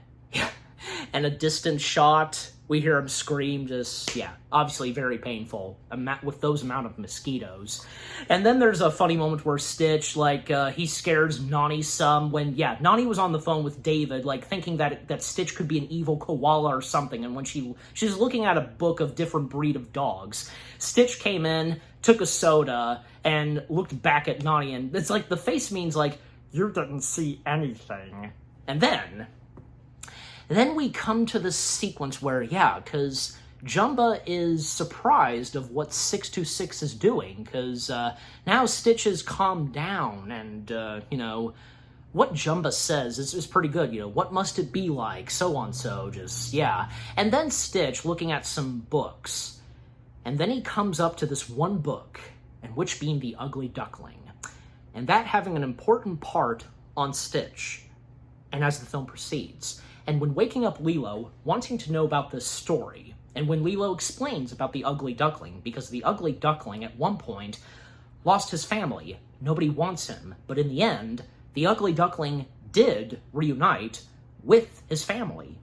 Speaker 1: And a distant shot, we hear him scream, just, yeah, obviously very painful with those amount of mosquitoes. And then there's a funny moment where Stitch, like, he scares Nani some when, yeah, Nani was on the phone with David, like, thinking that Stitch could be an evil koala or something, and when she's looking at a book of different breed of dogs, Stitch came in, took a soda, and looked back at Nani, and it's like, the face means, like, you didn't see anything. And then we come to this sequence where, yeah, because Jumba is surprised of what 626 is doing, because now Stitch has calmed down, and, you know, what Jumba says is pretty good, you know, what must it be like, so on, so, just, yeah. And then Stitch looking at some books, and then he comes up to this one book, and which being The Ugly Duckling, and that having an important part on Stitch, and as the film proceeds. And when waking up Lilo, wanting to know about this story, and when Lilo explains about the Ugly Duckling, because the Ugly Duckling at one point lost his family, nobody wants him, but in the end, the Ugly Duckling did reunite with his family.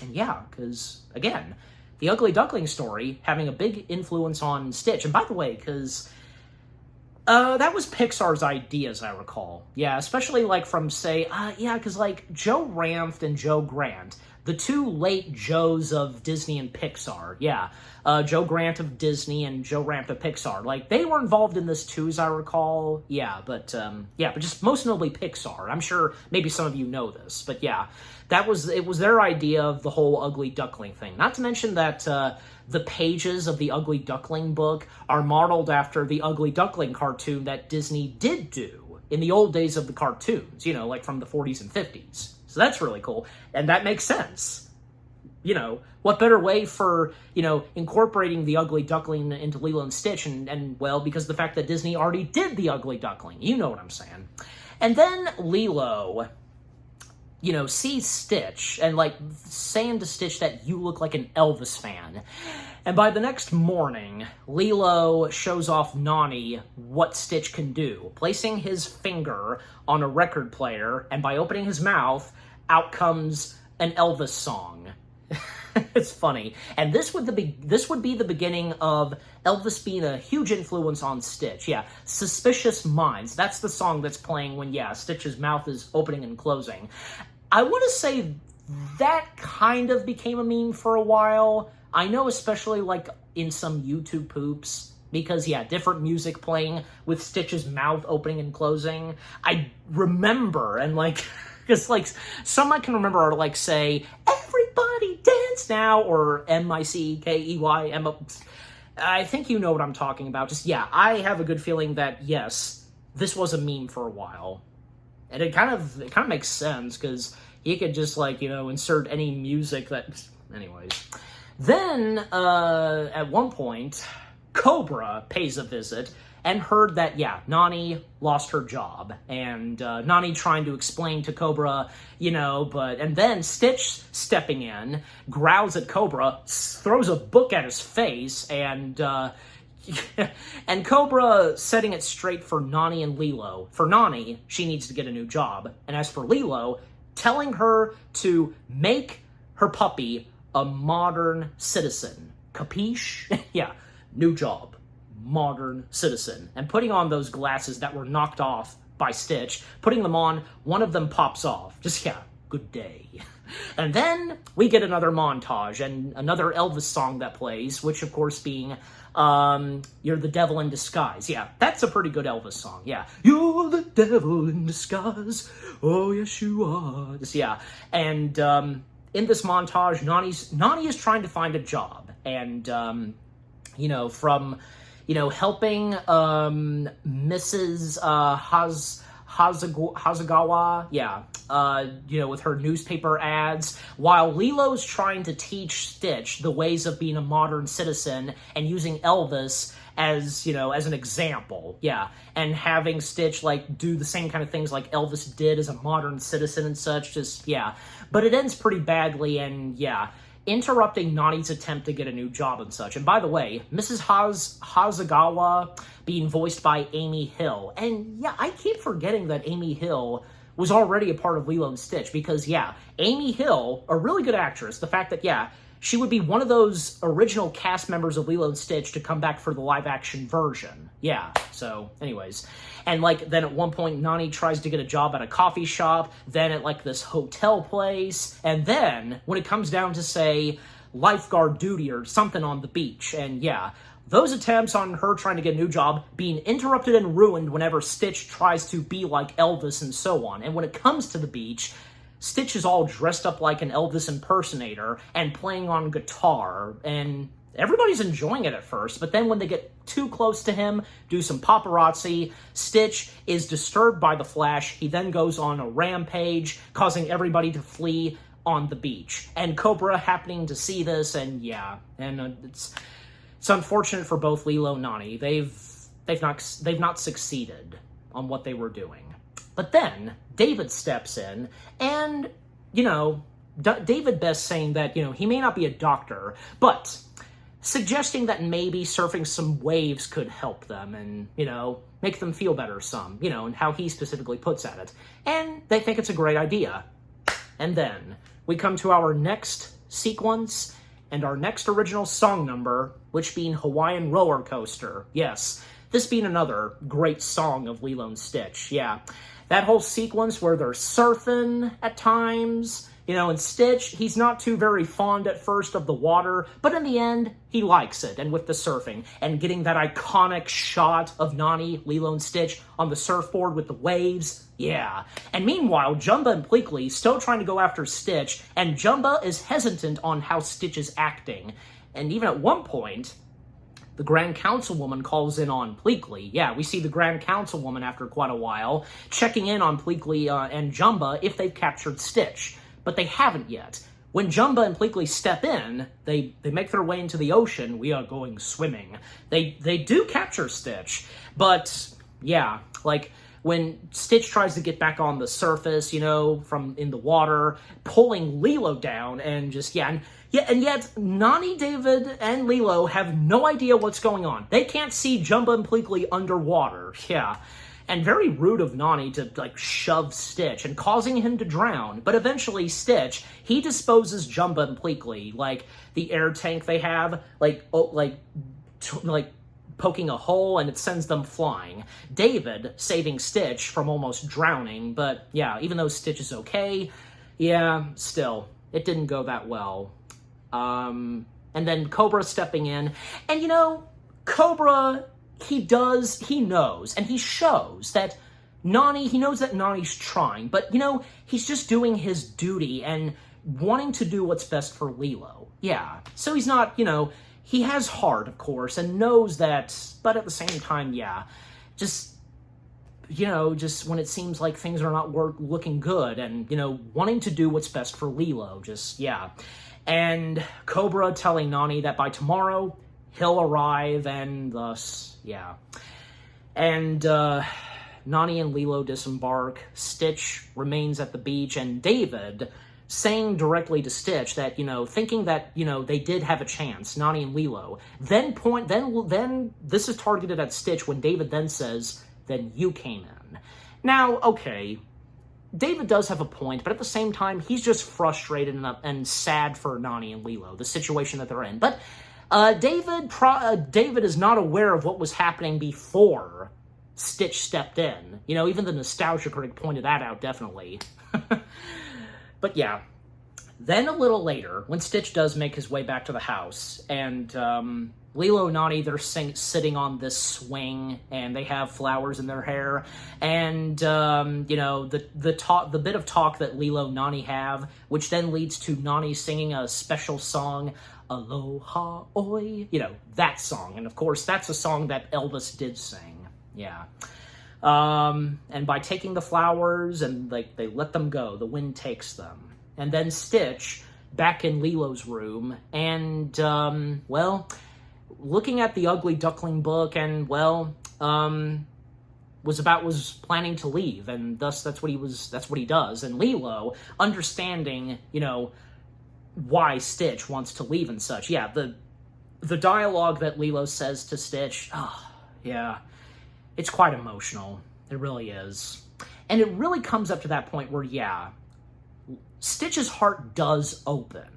Speaker 1: And yeah, because, again, the Ugly Duckling story having a big influence on Stitch, and by the way, because that was Pixar's idea, as I recall. Yeah, especially, like, from, say, yeah, because, like, Joe Ranft and Joe Grant, the two late Joes of Disney and Pixar, yeah. Joe Grant of Disney and Joe Ranft of Pixar. Like, they were involved in this, too, as I recall. Yeah, but just most notably Pixar. I'm sure maybe some of you know this, but yeah. It was their idea of the whole Ugly Duckling thing. Not to mention that, the pages of the Ugly Duckling book are modeled after the Ugly Duckling cartoon that Disney did do in the old days of the cartoons, you know, like from the 40s and 50s. So that's really cool, and that makes sense. You know, what better way for, you know, incorporating the Ugly Duckling into Lilo and Stitch, and well, because of the fact that Disney already did the Ugly Duckling. You know what I'm saying. And then Lilo, you know, sees Stitch and, like, saying to Stitch that you look like an Elvis fan. And by the next morning, Lilo shows off Nani what Stitch can do, placing his finger on a record player, and by opening his mouth, out comes an Elvis song. It's funny. And this would be the beginning of Elvis being a huge influence on Stitch. Yeah, Suspicious Minds. That's the song that's playing when, yeah, Stitch's mouth is opening and closing. I want to say that kind of became a meme for a while. I know, especially, like, in some YouTube poops, because, yeah, different music playing with Stitch's mouth opening and closing. I remember, and, like, because, like, some I can remember are, like, say, everybody dance now, or M-I-C-K-E-Y, I think you know what I'm talking about. Just, yeah, I have a good feeling that, yes, this was a meme for a while. And it kind of makes sense, because he could just, like, you know, insert any music that... Anyways. Then, at one point, Cobra pays a visit and heard that, yeah, Nani lost her job. And Nani trying to explain to Cobra, you know, and then Stitch stepping in, growls at Cobra, throws a book at his face, and Cobra setting it straight for Nani and Lilo. For Nani, she needs to get a new job. And as for Lilo, telling her to make her puppy a modern citizen. Capiche? Yeah, new job. Modern citizen. And putting on those glasses that were knocked off by Stitch, putting them on, one of them pops off. Just, yeah, good day. And then we get another montage and another Elvis song that plays, which of course being You're the Devil in Disguise. Yeah, that's a pretty good Elvis song. Yeah. You're the devil in disguise. Oh, yes, you are. Just, yeah. And in this montage, Nani is trying to find a job. And, you know, from... you know, helping Mrs. Hasegawa, yeah, you know, with her newspaper ads, while Lilo's trying to teach Stitch the ways of being a modern citizen and using Elvis as, you know, as an example, yeah, and having Stitch, like, do the same kind of things like Elvis did as a modern citizen and such, just, yeah. But it ends pretty badly, and, yeah, interrupting Nani's attempt to get a new job and such. And by the way, Mrs. Hasegawa being voiced by Amy Hill. And yeah, I keep forgetting that Amy Hill was already a part of Lilo and Stitch because, yeah, Amy Hill, a really good actress, the fact that, yeah, she would be one of those original cast members of Lilo and Stitch to come back for the live-action version. Yeah, so, anyways. And, like, then at one point, Nani tries to get a job at a coffee shop, then at, like, this hotel place, and then, when it comes down to, say, lifeguard duty or something on the beach, and, yeah, those attempts on her trying to get a new job being interrupted and ruined whenever Stitch tries to be like Elvis and so on. And when it comes to the beach, Stitch is all dressed up like an Elvis impersonator and playing on guitar, and everybody's enjoying it at first, but then when they get too close to him, do some paparazzi, Stitch is disturbed by the Flash. He then goes on a rampage, causing everybody to flee on the beach. And Cobra happening to see this, and yeah, and it's unfortunate for both Lilo and Nani. They've not succeeded on what they were doing. But then David steps in, and, you know, David Best saying that, you know, he may not be a doctor, but suggesting that maybe surfing some waves could help them and, you know, make them feel better some, you know, and how he specifically puts at it. And they think it's a great idea. And then we come to our next sequence and our next original song number, which being Hawaiian Roller Coaster. Yes, this being another great song of Lilo and Stitch, yeah. That whole sequence where they're surfing at times, you know, and Stitch, he's not too very fond at first of the water, but in the end, he likes it, and with the surfing, and getting that iconic shot of Nani, Lilo, and Stitch on the surfboard with the waves, yeah. And meanwhile, Jumba and Pleakley still trying to go after Stitch, and Jumba is hesitant on how Stitch is acting. And even at one point, the Grand Councilwoman calls in on Pleakley. Yeah, we see the Grand Councilwoman after quite a while, checking in on Pleakley and Jumba if they've captured Stitch. But they haven't yet. When Jumba and Pleakley step in, they make their way into the ocean. We are going swimming. They do capture Stitch, but yeah, like when Stitch tries to get back on the surface, you know, from in the water, pulling Lilo down, and just and yet Nani, David, and Lilo have no idea what's going on. They can't see Jumba and Pleakley underwater. Yeah. And very rude of Nani to, like, shove Stitch and causing him to drown. But eventually, Stitch, he disposes Jumba and Pleakley, like the air tank they have, like poking a hole, and it sends them flying. David saving Stitch from almost drowning, but yeah, even though Stitch is okay, yeah, still, it didn't go that well. And then Cobra stepping in, and you know, Cobra, he knows, and he shows that he knows that Nani's trying, but, he's just doing his duty and wanting to do what's best for Lilo. Yeah. So he's not, he has heart, of course, and knows that, but at the same time, yeah, just when it seems like things are not looking good and, wanting to do what's best for Lilo, yeah. And Cobra telling Nani that by tomorrow, he'll arrive, and thus, yeah. And, Nani and Lilo disembark, Stitch remains at the beach, and David saying directly to Stitch that, thinking that, they did have a chance, Nani and Lilo, then this is targeted at Stitch when David then says, then you came in. Now, okay, David does have a point, but at the same time, he's just frustrated and sad for Nani and Lilo, the situation that they're in. But David is not aware of what was happening before Stitch stepped in. Even the nostalgia critic pointed that out, definitely. But yeah, then a little later, when Stitch does make his way back to the house, and Lilo and Nani, they're sitting on this swing, and they have flowers in their hair, and, the bit of talk that Lilo and Nani have, which then leads to Nani singing a special song, Aloha Oi, that song, and of course, that's a song that Elvis did sing, yeah. And by taking the flowers, and, they let them go, the wind takes them. And then Stitch, back in Lilo's room, and, looking at the Ugly Duckling book, and, was planning to leave, and thus that's what he does. And Lilo, understanding, why Stitch wants to leave and such, yeah, the dialogue that Lilo says to Stitch, yeah, it's quite emotional. It really is. And it really comes up to that point where, yeah, Stitch's heart does open.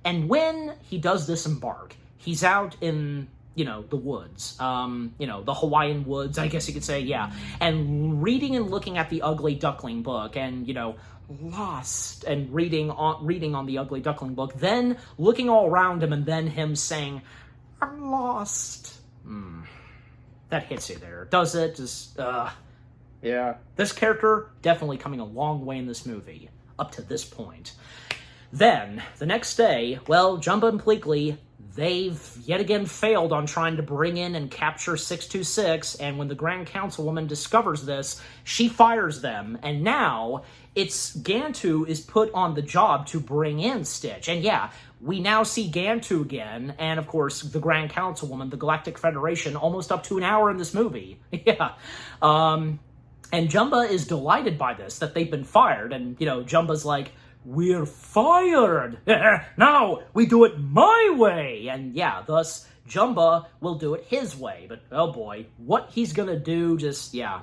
Speaker 1: And when he does disembark, he's out in, the woods, the Hawaiian woods, I guess you could say, yeah, and reading and looking at the Ugly Duckling book, and, lost, and reading on the Ugly Duckling book, then looking all around him, and then him saying, I'm lost. That hits you there, does it? Just, yeah. This character definitely coming a long way in this movie, up to this point. Then, the next day, Jumba and Pleakley, they've yet again failed on trying to bring in and capture 626, and when the Grand Councilwoman discovers this, she fires them, and now it's Gantu is put on the job to bring in Stitch. And yeah, we now see Gantu again, and of course, the Grand Councilwoman, the Galactic Federation, almost up to an hour in this movie. Yeah. And Jumba is delighted by this, that they've been fired, and, Jumba's like, we're fired! Now, we do it my way! And yeah, thus, Jumba will do it his way. But, oh boy, what he's gonna do, just, yeah.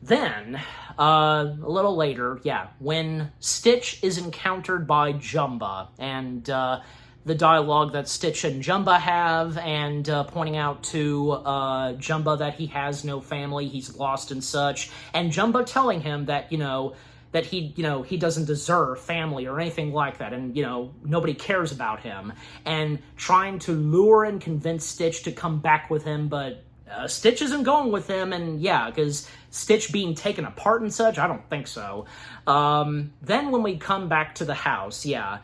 Speaker 1: Then, a little later, yeah, when Stitch is encountered by Jumba, and the dialogue that Stitch and Jumba have, and pointing out to Jumba that he has no family, he's lost and such, and Jumba telling him that, that he doesn't deserve family or anything like that, and, nobody cares about him, and trying to lure and convince Stitch to come back with him, but Stitch isn't going with him, and yeah, because Stitch being taken apart and such, I don't think so. Then when we come back to the house, yeah,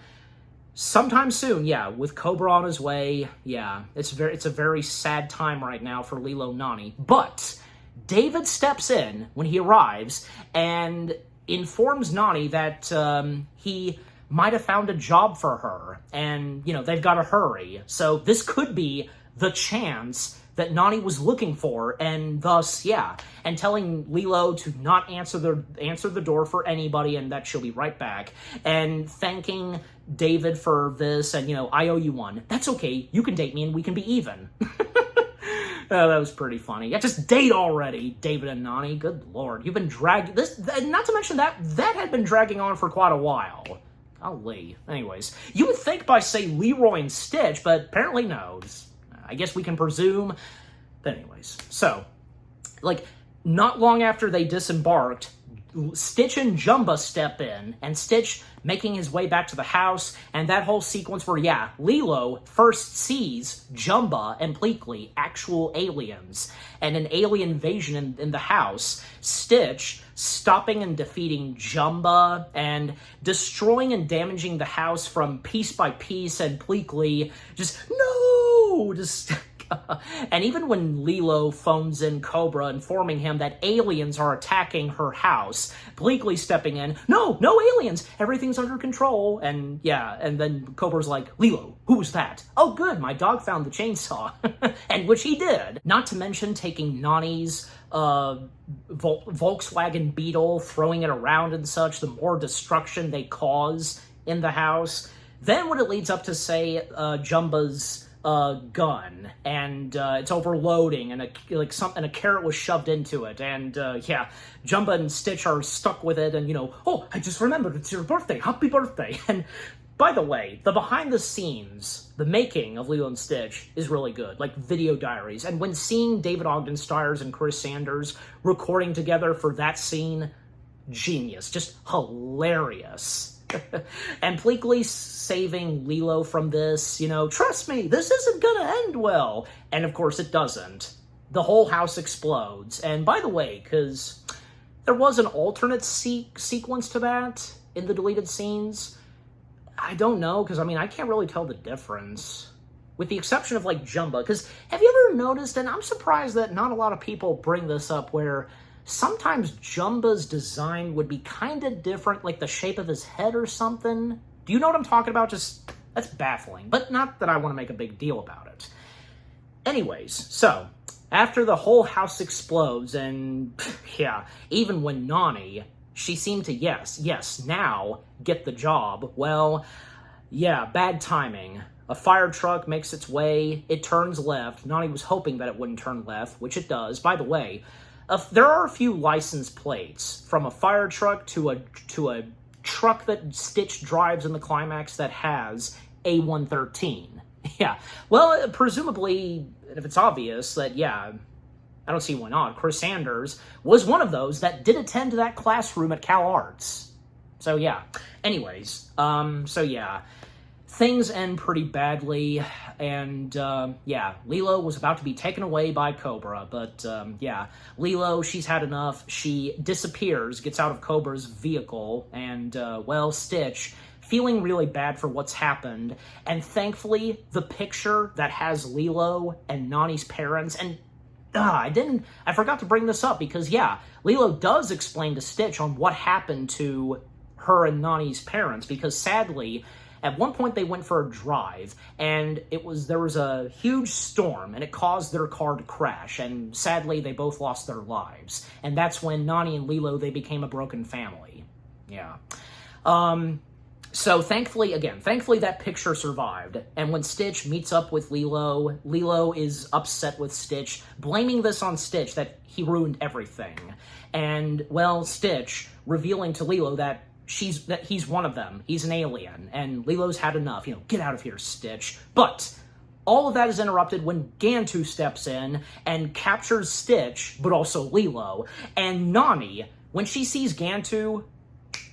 Speaker 1: sometime soon, yeah, with Cobra on his way, yeah, it's a very sad time right now for Lilo and Nani, but David steps in when he arrives, and informs Nani that he might have found a job for her, and, they've got to hurry. So this could be the chance that Nani was looking for, and thus, yeah, and telling Lilo to not answer the door for anybody, and that she'll be right back, and thanking David for this, and, I owe you one. That's okay, you can date me and we can be even. Oh, that was pretty funny. Yeah, just date already, David and Nani. Good lord. You've been dragging... not to mention that had been dragging on for quite a while. Golly. Anyways, you would think by, say, Leroy and Stitch, but apparently no. I guess we can presume. But anyways, so, not long after they disembarked, Stitch and Jumba step in, and Stitch making his way back to the house, and that whole sequence where, yeah, Lilo first sees Jumba and Pleakley, actual aliens, and an alien invasion in the house. Stitch stopping and defeating Jumba, and destroying and damaging the house from piece by piece, and Pleakley just, no! Just... And even when Lilo phones in Cobra informing him that aliens are attacking her house, Pleakley stepping in, no aliens, everything's under control, and yeah, and then Cobra's like, Lilo, who was that? Oh good, my dog found the chainsaw, and which he did. Not to mention taking Nani's Volkswagen Beetle, throwing it around and such, the more destruction they cause in the house. Then when it leads up to, say, Jumba's gun, and it's overloading, and a carrot was shoved into it, and yeah, Jumba and Stitch are stuck with it, and oh, I just remembered, it's your birthday, happy birthday. And by the way, the behind the scenes, the making of Lilo and Stitch is really good, like video diaries, and when seeing David Ogden Stiers and Chris Sanders recording together for that scene, genius, just hilarious. And Pleakley saving Lilo from this, trust me, this isn't gonna end well. And of course it doesn't. The whole house explodes. And by the way, because there was an alternate sequence to that in the deleted scenes, I don't know, because I can't really tell the difference. With the exception of like Jumba, because have you ever noticed, and I'm surprised that not a lot of people bring this up, where sometimes Jumba's design would be kind of different, like the shape of his head or something. Do you know what I'm talking about? Just, that's baffling, but not that I want to make a big deal about it. Anyways, so, after the whole house explodes, and yeah, even when Nani, she seemed to, yes, now get the job, well, yeah, bad timing. A fire truck makes its way, it turns left. Nani was hoping that it wouldn't turn left, which it does. By the way, there are a few license plates from a fire truck to a truck that Stitch drives in the climax that has A113. Yeah, well, presumably, if it's obvious that, yeah, I don't see why not. Chris Sanders was one of those that did attend that classroom at Cal Arts. So yeah, anyways, so yeah. Things end pretty badly, and, yeah, Lilo was about to be taken away by Cobra, but, yeah, Lilo, she's had enough. She disappears, gets out of Cobra's vehicle, and, well, Stitch, feeling really bad for what's happened, and thankfully, the picture that has Lilo and Nani's parents, and, I forgot to bring this up, because, yeah, Lilo does explain to Stitch on what happened to her and Nani's parents, because sadly, at one point they went for a drive, and there was a huge storm, and it caused their car to crash, and sadly they both lost their lives. And that's when Nani and Lilo, they became a broken family. Yeah. So thankfully that picture survived, and when Stitch meets up with Lilo, Lilo is upset with Stitch, blaming this on Stitch, that he ruined everything. And, well, Stitch revealing to Lilo that he's one of them. He's an alien, and Lilo's had enough. Get out of here, Stitch. But all of that is interrupted when Gantu steps in and captures Stitch, but also Lilo. And Nani, when she sees Gantu,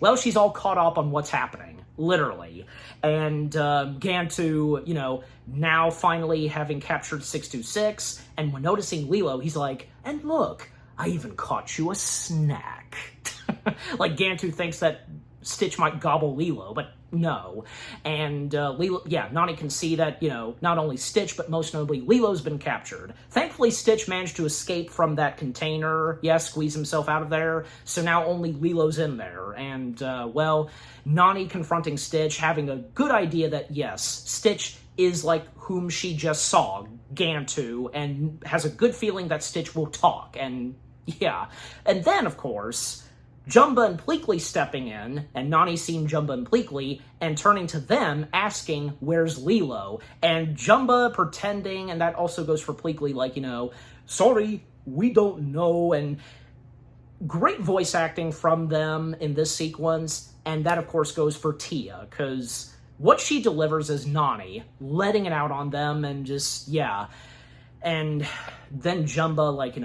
Speaker 1: well, she's all caught up on what's happening, literally. And Gantu, now finally having captured 626, and when noticing Lilo, he's like, and look, I even caught you a snack. Like, Gantu thinks that Stitch might gobble Lilo, but no. And Lilo, yeah, Nani can see that, not only Stitch, but most notably Lilo's been captured. Thankfully, Stitch managed to escape from that container, squeeze himself out of there, so now only Lilo's in there. And, well, Nani confronting Stitch, having a good idea that, yes, Stitch is like whom she just saw, Gantu, and has a good feeling that Stitch will talk, and yeah. And then, of course, Jumba and Pleakley stepping in, and Nani seeing Jumba and Pleakley, and turning to them, asking, where's Lilo? And Jumba pretending, and that also goes for Pleakley, like, sorry, we don't know, and great voice acting from them in this sequence, and that, of course, goes for Tia, because what she delivers is Nani, letting it out on them, and just, yeah. And then Jumba, like,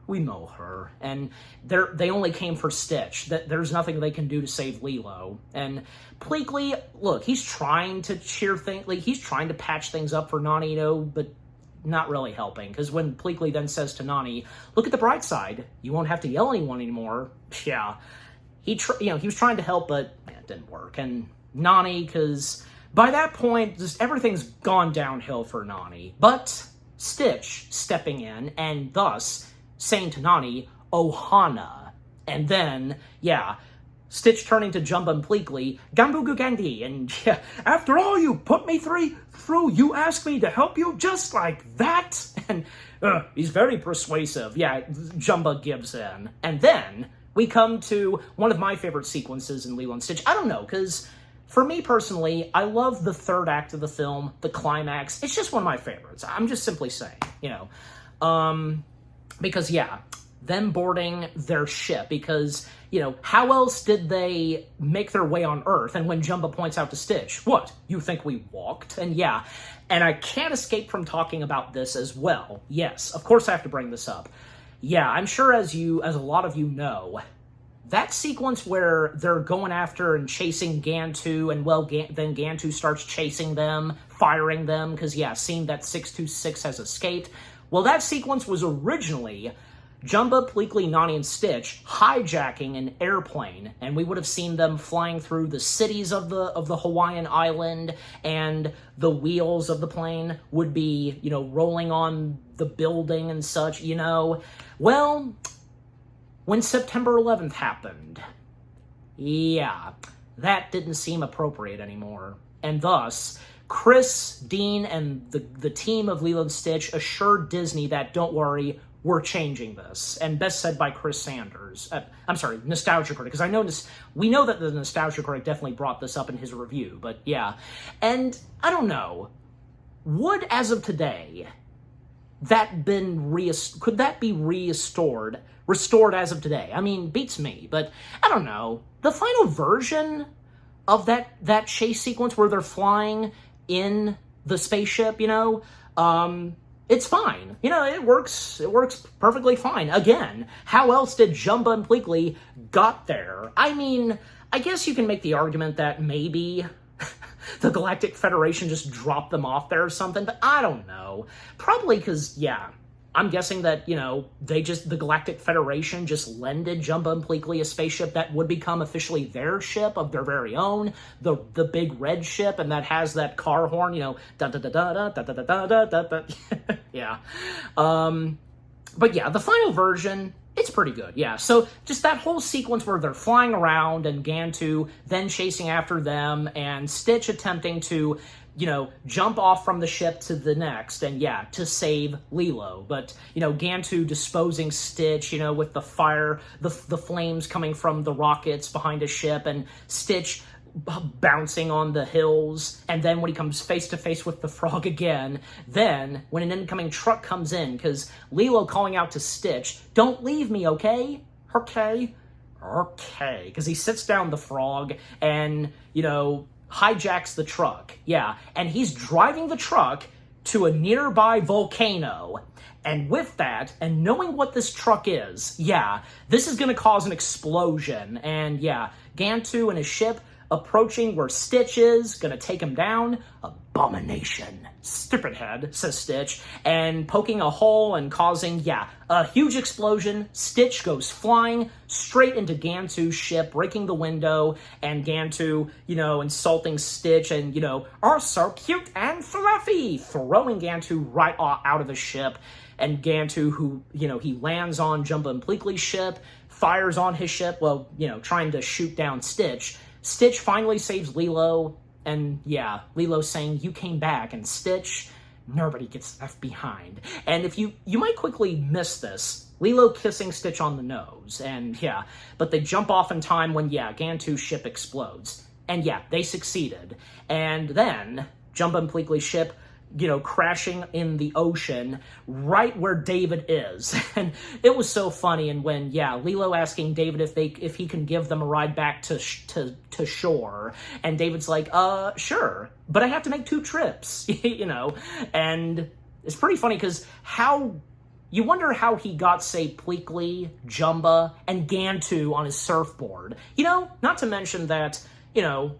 Speaker 1: we know her. And they only came for Stitch. There's nothing they can do to save Lilo. And Pleakley, look, he's trying to cheer things, like, he's trying to patch things up for Nani, but not really helping. Because when Pleakley then says to Nani, look at the bright side, you won't have to yell at anyone anymore. Yeah. He was trying to help, but it didn't work. And Nani, because by that point, just everything's gone downhill for Nani. But Stitch stepping in and thus saying to Nani, Ohana. And then, Stitch turning to Jumba and Pleakley, Gambu Gugandi, and after all you put me through, you ask me to help you just like that? And he's very persuasive. Jumba gives in. And then we come to one of my favorite sequences in Lilo and Stitch. I don't know, because for me personally, I love the third act of the film, the climax. It's just one of my favorites. I'm just simply saying, because, them boarding their ship, because, how else did they make their way on Earth? And when Jumba points out to Stitch, what, you think we walked? And and I can't escape from talking about this as well. Yes, of course I have to bring this up. I'm sure as a lot of you know, that sequence where they're going after and chasing Gantu, and then Gantu starts chasing them, firing them, because seeing that 626 has escaped. Well, that sequence was originally Jumba, Pleakley, Nani, and Stitch hijacking an airplane, and we would have seen them flying through the cities of the Hawaiian island, and the wheels of the plane would be, rolling on the building and such, Well, when September 11th happened, that didn't seem appropriate anymore. And thus, Chris, Dean, and the team of Lilo and Stitch assured Disney that, don't worry, we're changing this. And best said by Chris Sanders. I'm sorry, Nostalgia Critic, because we know that the Nostalgia Critic definitely brought this up in his review, but And I don't know, would, as of today, could that be restored as of today? I mean, beats me, but I don't know. The final version of that chase sequence where they're flying in the spaceship, it's fine. It works perfectly fine. Again, how else did Jumba and Pleakley got there? I mean, I guess you can make the argument that maybe the Galactic Federation just dropped them off there or something, but I don't know. Probably because, I'm guessing that, the Galactic Federation just lended Jumba and Pleakley a spaceship that would become officially their ship of their very own, the big red ship, and that has that car horn, da-da-da-da-da-da-da-da-da-da-da. But the final version, it's pretty good, So just that whole sequence where they're flying around and Gantu then chasing after them and Stitch attempting to, jump off from the ship to the next and, to save Lilo. But, Gantu disposing Stitch, with the fire, the flames coming from the rockets behind his ship, and Stitch bouncing on the hills, and then when he comes face to face with the frog again, then when an incoming truck comes in, because Lilo calling out to Stitch, don't leave me, okay? Okay, because he sits down the frog and, hijacks the truck, and he's driving the truck to a nearby volcano. And with that, and knowing what this truck is, this is going to cause an explosion. And Gantu and his ship approaching where Stitch is, gonna take him down. Abomination. Stupid head, says Stitch, and poking a hole and causing, a huge explosion. Stitch goes flying straight into Gantu's ship, breaking the window, and Gantu, insulting Stitch and, are so cute and fluffy, throwing Gantu right out of the ship. And Gantu, who, he lands on Jumba and Pleakley's ship, fires on his ship, trying to shoot down Stitch. Stitch finally saves Lilo, and Lilo's saying, you came back, and Stitch, nobody gets left behind. And if you might quickly miss this, Lilo kissing Stitch on the nose, and but they jump off in time when, Gantu's ship explodes. And they succeeded. And then, Jumba and Pleakley's ship, crashing in the ocean right where David is. And it was so funny. And when, Lilo asking David if he can give them a ride back to shore. And David's like, sure, but I have to make 2 trips, And it's pretty funny because how, you wonder how he got, say, Pleakley, Jumba, and Gantu on his surfboard. You know, not to mention that, you know,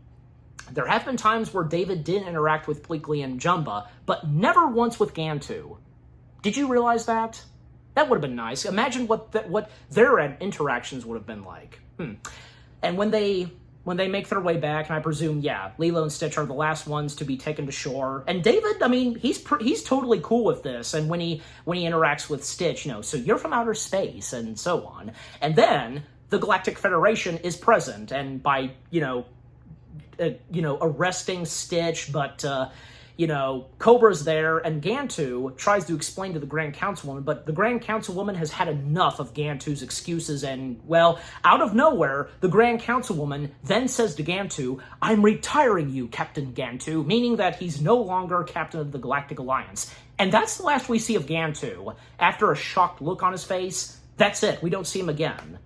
Speaker 1: there have been times where David did interact with Pleakley and Jumba, but never once with Gantu. Did you realize that? That would have been nice. Imagine what their interactions would have been like. And when they make their way back, and I presume, yeah, Lilo and Stitch are the last ones to be taken to shore. And David, I mean, he's totally cool with this. And when he interacts with Stitch, you know, so you're from outer space and so on. And then the Galactic Federation is present, and by arresting Stitch, but Cobra's there, and Gantu tries to explain to the Grand Councilwoman, but the Grand Councilwoman has had enough of Gantu's excuses, and, well, out of nowhere, the Grand Councilwoman then says to Gantu, "I'm retiring you, Captain Gantu," meaning that he's no longer captain of the Galactic Alliance. And that's the last we see of Gantu. After a shocked look on his face, that's it. We don't see him again.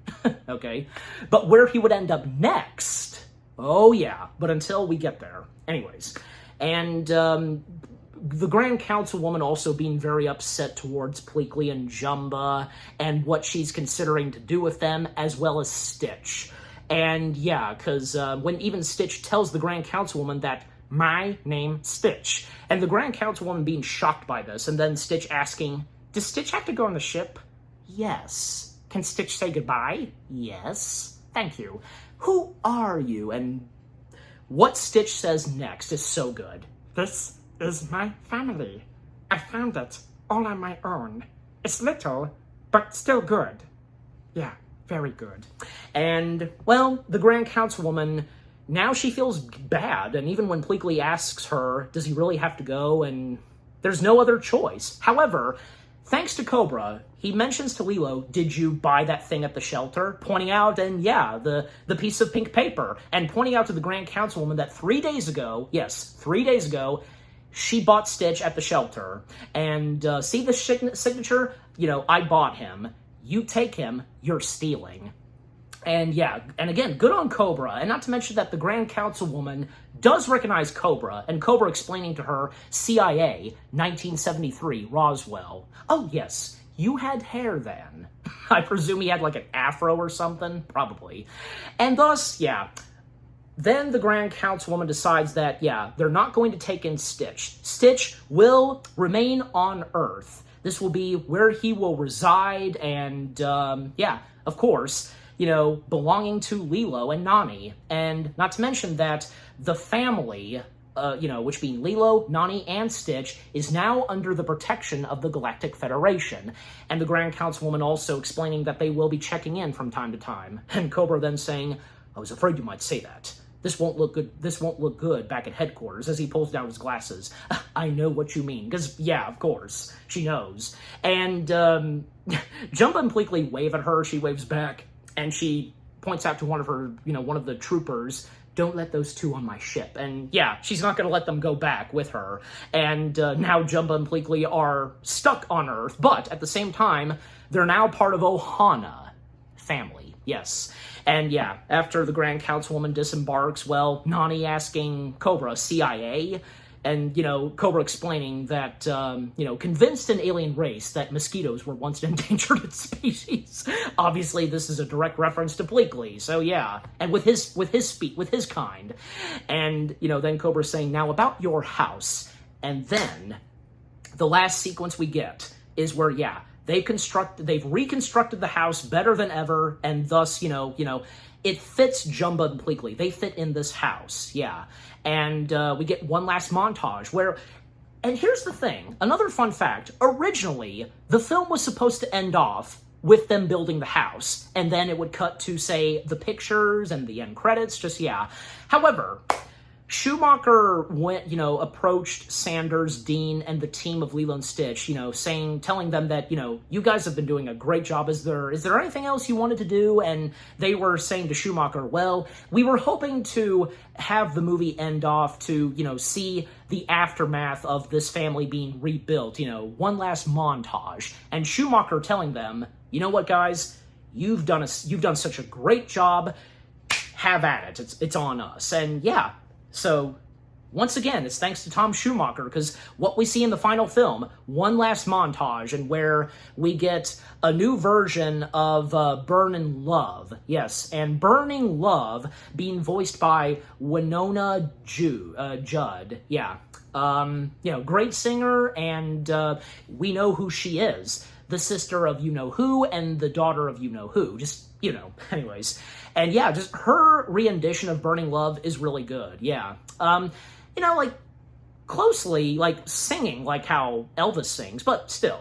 Speaker 1: Okay? But where he would end up next, oh yeah, but until we get there. Anyways. And the Grand Councilwoman also being very upset towards Pleakley and Jumba and what she's considering to do with them, as well as Stitch. And yeah, because when even Stitch tells the Grand Councilwoman that, "My name Stitch," and the Grand Councilwoman being shocked by this, and then Stitch asking, "Does Stitch have to go on the ship?" "Yes." "Can Stitch say goodbye?" "Yes." "Thank you." "Who are you?" And what Stitch says next is so good. "This is my family. I found it all on my own. It's little, but still good. Yeah, very good." And, well, the Grand Councilwoman, now she feels bad, and even when Pleakley asks her, does he really have to go, and there's no other choice. However, thanks to Cobra, he mentions to Lilo, "Did you buy that thing at the shelter?" Pointing out, and yeah, the piece of pink paper, and pointing out to the Grand Councilwoman that 3 days ago, yes, 3 days ago, she bought Stitch at the shelter. And see the signature? You know, I bought him. You take him, you're stealing. And yeah, and again, good on Cobra. And not to mention that the Grand Councilwoman does recognize Cobra, and Cobra explaining to her, CIA, 1973, Roswell. "Oh yes, you had hair then." I presume he had like an afro or something, probably. And thus, yeah, then the Grand Councilwoman decides that, yeah, they're not going to take in Stitch. Stitch will remain on Earth. This will be where he will reside, and yeah, of course, you know, belonging to Lilo and Nani. And not to mention that the family, which being Lilo, Nani, and Stitch, is now under the protection of the Galactic Federation. And the Grand Councilwoman also explaining that they will be checking in from time to time. And Cobra then saying, "I was afraid you might say that. This won't look good back at headquarters," as he pulls down his glasses. "I know what you mean." Because, yeah, of course, she knows. And Jumba and Pleakley wave at her. She waves back. And she points out to one of the troopers, "Don't let those two on my ship." And yeah, she's not going to let them go back with her. And now Jumba and Pleakley are stuck on Earth, but at the same time, they're now part of Ohana family. Yes. And yeah, after the Grand Councilwoman disembarks, well, Nani asking Cobra, CIA, and, Cobra explaining that, convinced an alien race that mosquitoes were once an endangered species. Obviously, this is a direct reference to Pleakley, so yeah. And with his kind. And, then Cobra saying, "Now about your house." And then the last sequence we get is where, yeah, they've reconstructed the house better than ever, and thus, it fits Jumba and Pleakley. They fit in this house, yeah. And we get one last montage where, and here's the thing, another fun fact, originally, the film was supposed to end off with them building the house, and then it would cut to, say, the pictures and the end credits, just, yeah. However, Schumacher approached Sanders, Dean, and the team of Lilo and Stitch, telling them that, you guys have been doing a great job. Is there anything else you wanted to do? And they were saying to Schumacher, well, we were hoping to have the movie end off to, see the aftermath of this family being rebuilt, one last montage. And Schumacher telling them, you know what, guys, you've done such a great job. Have at it. It's on us. And yeah. So, once again, it's thanks to Tom Schumacher, because what we see in the final film, one last montage, and where we get a new version of Burning Love. Yes, and Burning Love being voiced by Winona Judd. Yeah. Great singer, and we know who she is. The sister of you-know-who and the daughter of you-know-who. Just, anyways. And yeah, just her rendition of Burning Love is really good, yeah. Closely, singing like how Elvis sings, but still,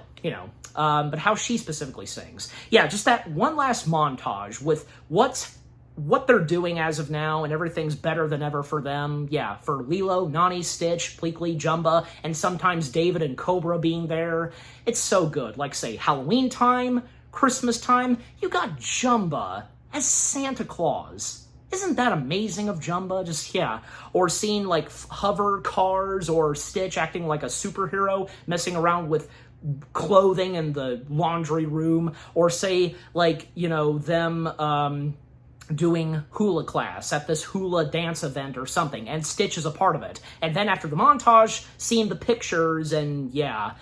Speaker 1: but how she specifically sings. Yeah, just that one last montage with what they're doing as of now, and everything's better than ever for them. Yeah, for Lilo, Nani, Stitch, Pleakley, Jumba, and sometimes David and Cobra being there. It's so good. Like, say, Halloween time, Christmas time, you got Jumba as Santa Claus. Isn't that amazing of Jumba? Just, yeah. Or seeing, hover cars, or Stitch acting like a superhero, messing around with clothing in the laundry room, or say, them, doing hula class at this hula dance event or something, and Stitch is a part of it. And then after the montage, seeing the pictures, and yeah.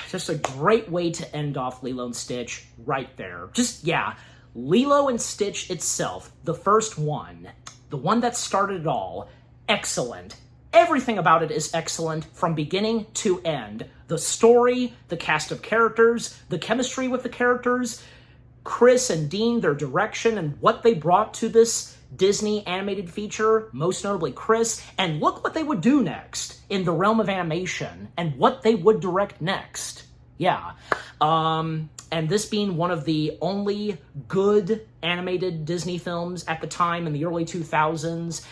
Speaker 1: Just a great way to end off Lilo and Stitch right there. Just, yeah. Lilo and Stitch itself, the first one, the one that started it all, excellent. Everything about it is excellent from beginning to end. The story, the cast of characters, the chemistry with the characters, Chris and Dean, their direction, and what they brought to this Disney animated feature, most notably Chris, and look what they would do next in the realm of animation, and what they would direct next. Yeah. And this being one of the only good animated Disney films at the time in the early 2000s,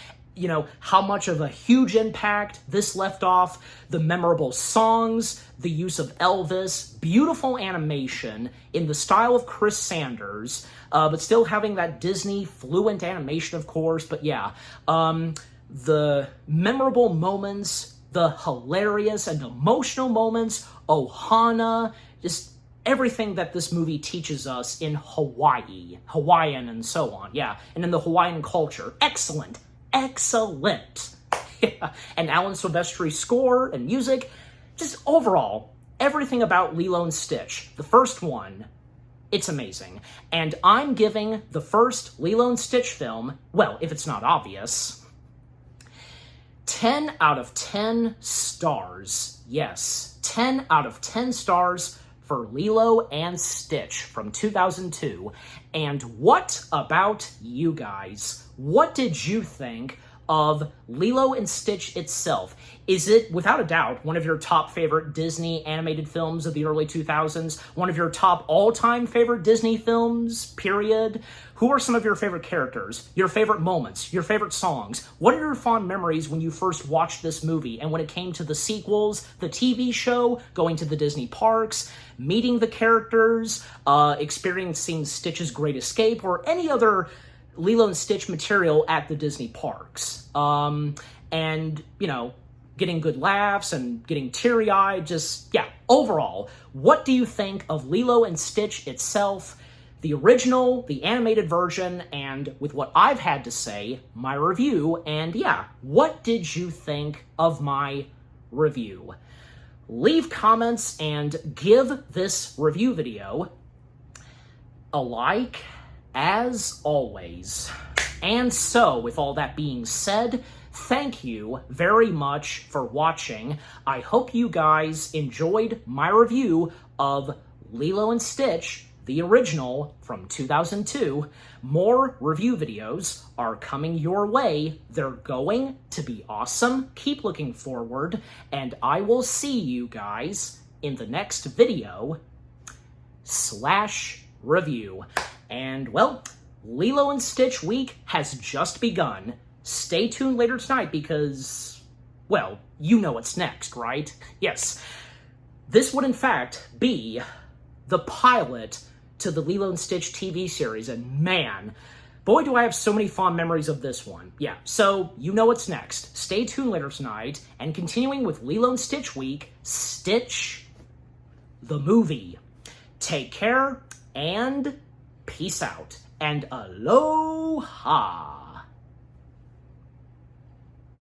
Speaker 1: how much of a huge impact this left off, the memorable songs, the use of Elvis, beautiful animation in the style of Chris Sanders, but still having that Disney fluent animation, of course, but yeah, the memorable moments, the hilarious and emotional moments, Ohana, just everything that this movie teaches us in Hawaiian and so on, yeah, and in the Hawaiian culture. Excellent. Yeah. And Alan Silvestri's score and music, just overall, everything about Lilo and Stitch, the first one, it's amazing. And I'm giving the first Lilo and Stitch film, well, if it's not obvious, 10 out of 10 stars. Yes, 10 out of 10 stars for Lilo and Stitch from 2002. And what about you guys? What did you think of Lilo and Stitch itself? Is it, without a doubt, one of your top favorite Disney animated films of the early 2000s? One of your top all-time favorite Disney films, period? Who are some of your favorite characters? Your favorite moments? Your favorite songs? What are your fond memories when you first watched this movie? And when it came to the sequels, the TV show, going to the Disney parks, meeting the characters, experiencing Stitch's Great Escape, or any other Lilo and Stitch material at the Disney parks. And, getting good laughs and getting teary-eyed, just, yeah, overall, what do you think of Lilo and Stitch itself, the original, the animated version, and with what I've had to say, my review, and yeah, what did you think of my review? Leave comments and give this review video a like, as always. And so, with all that being said, thank you very much for watching. I hope you guys enjoyed my review of Lilo and Stitch, the original from 2002. More review videos are coming your way. They're going to be awesome. Keep looking forward, and I will see you guys in the next video / review. And, well, Lilo and Stitch week has just begun. Stay tuned later tonight because, well, you know what's next, right? Yes. This would, in fact, be the pilot to the Lilo and Stitch TV series, and man, boy, do I have so many fond memories of this one. Yeah, so you know what's next. Stay tuned later tonight, and continuing with Lilo and Stitch week, Stitch the movie. Take care, and peace out, and aloha!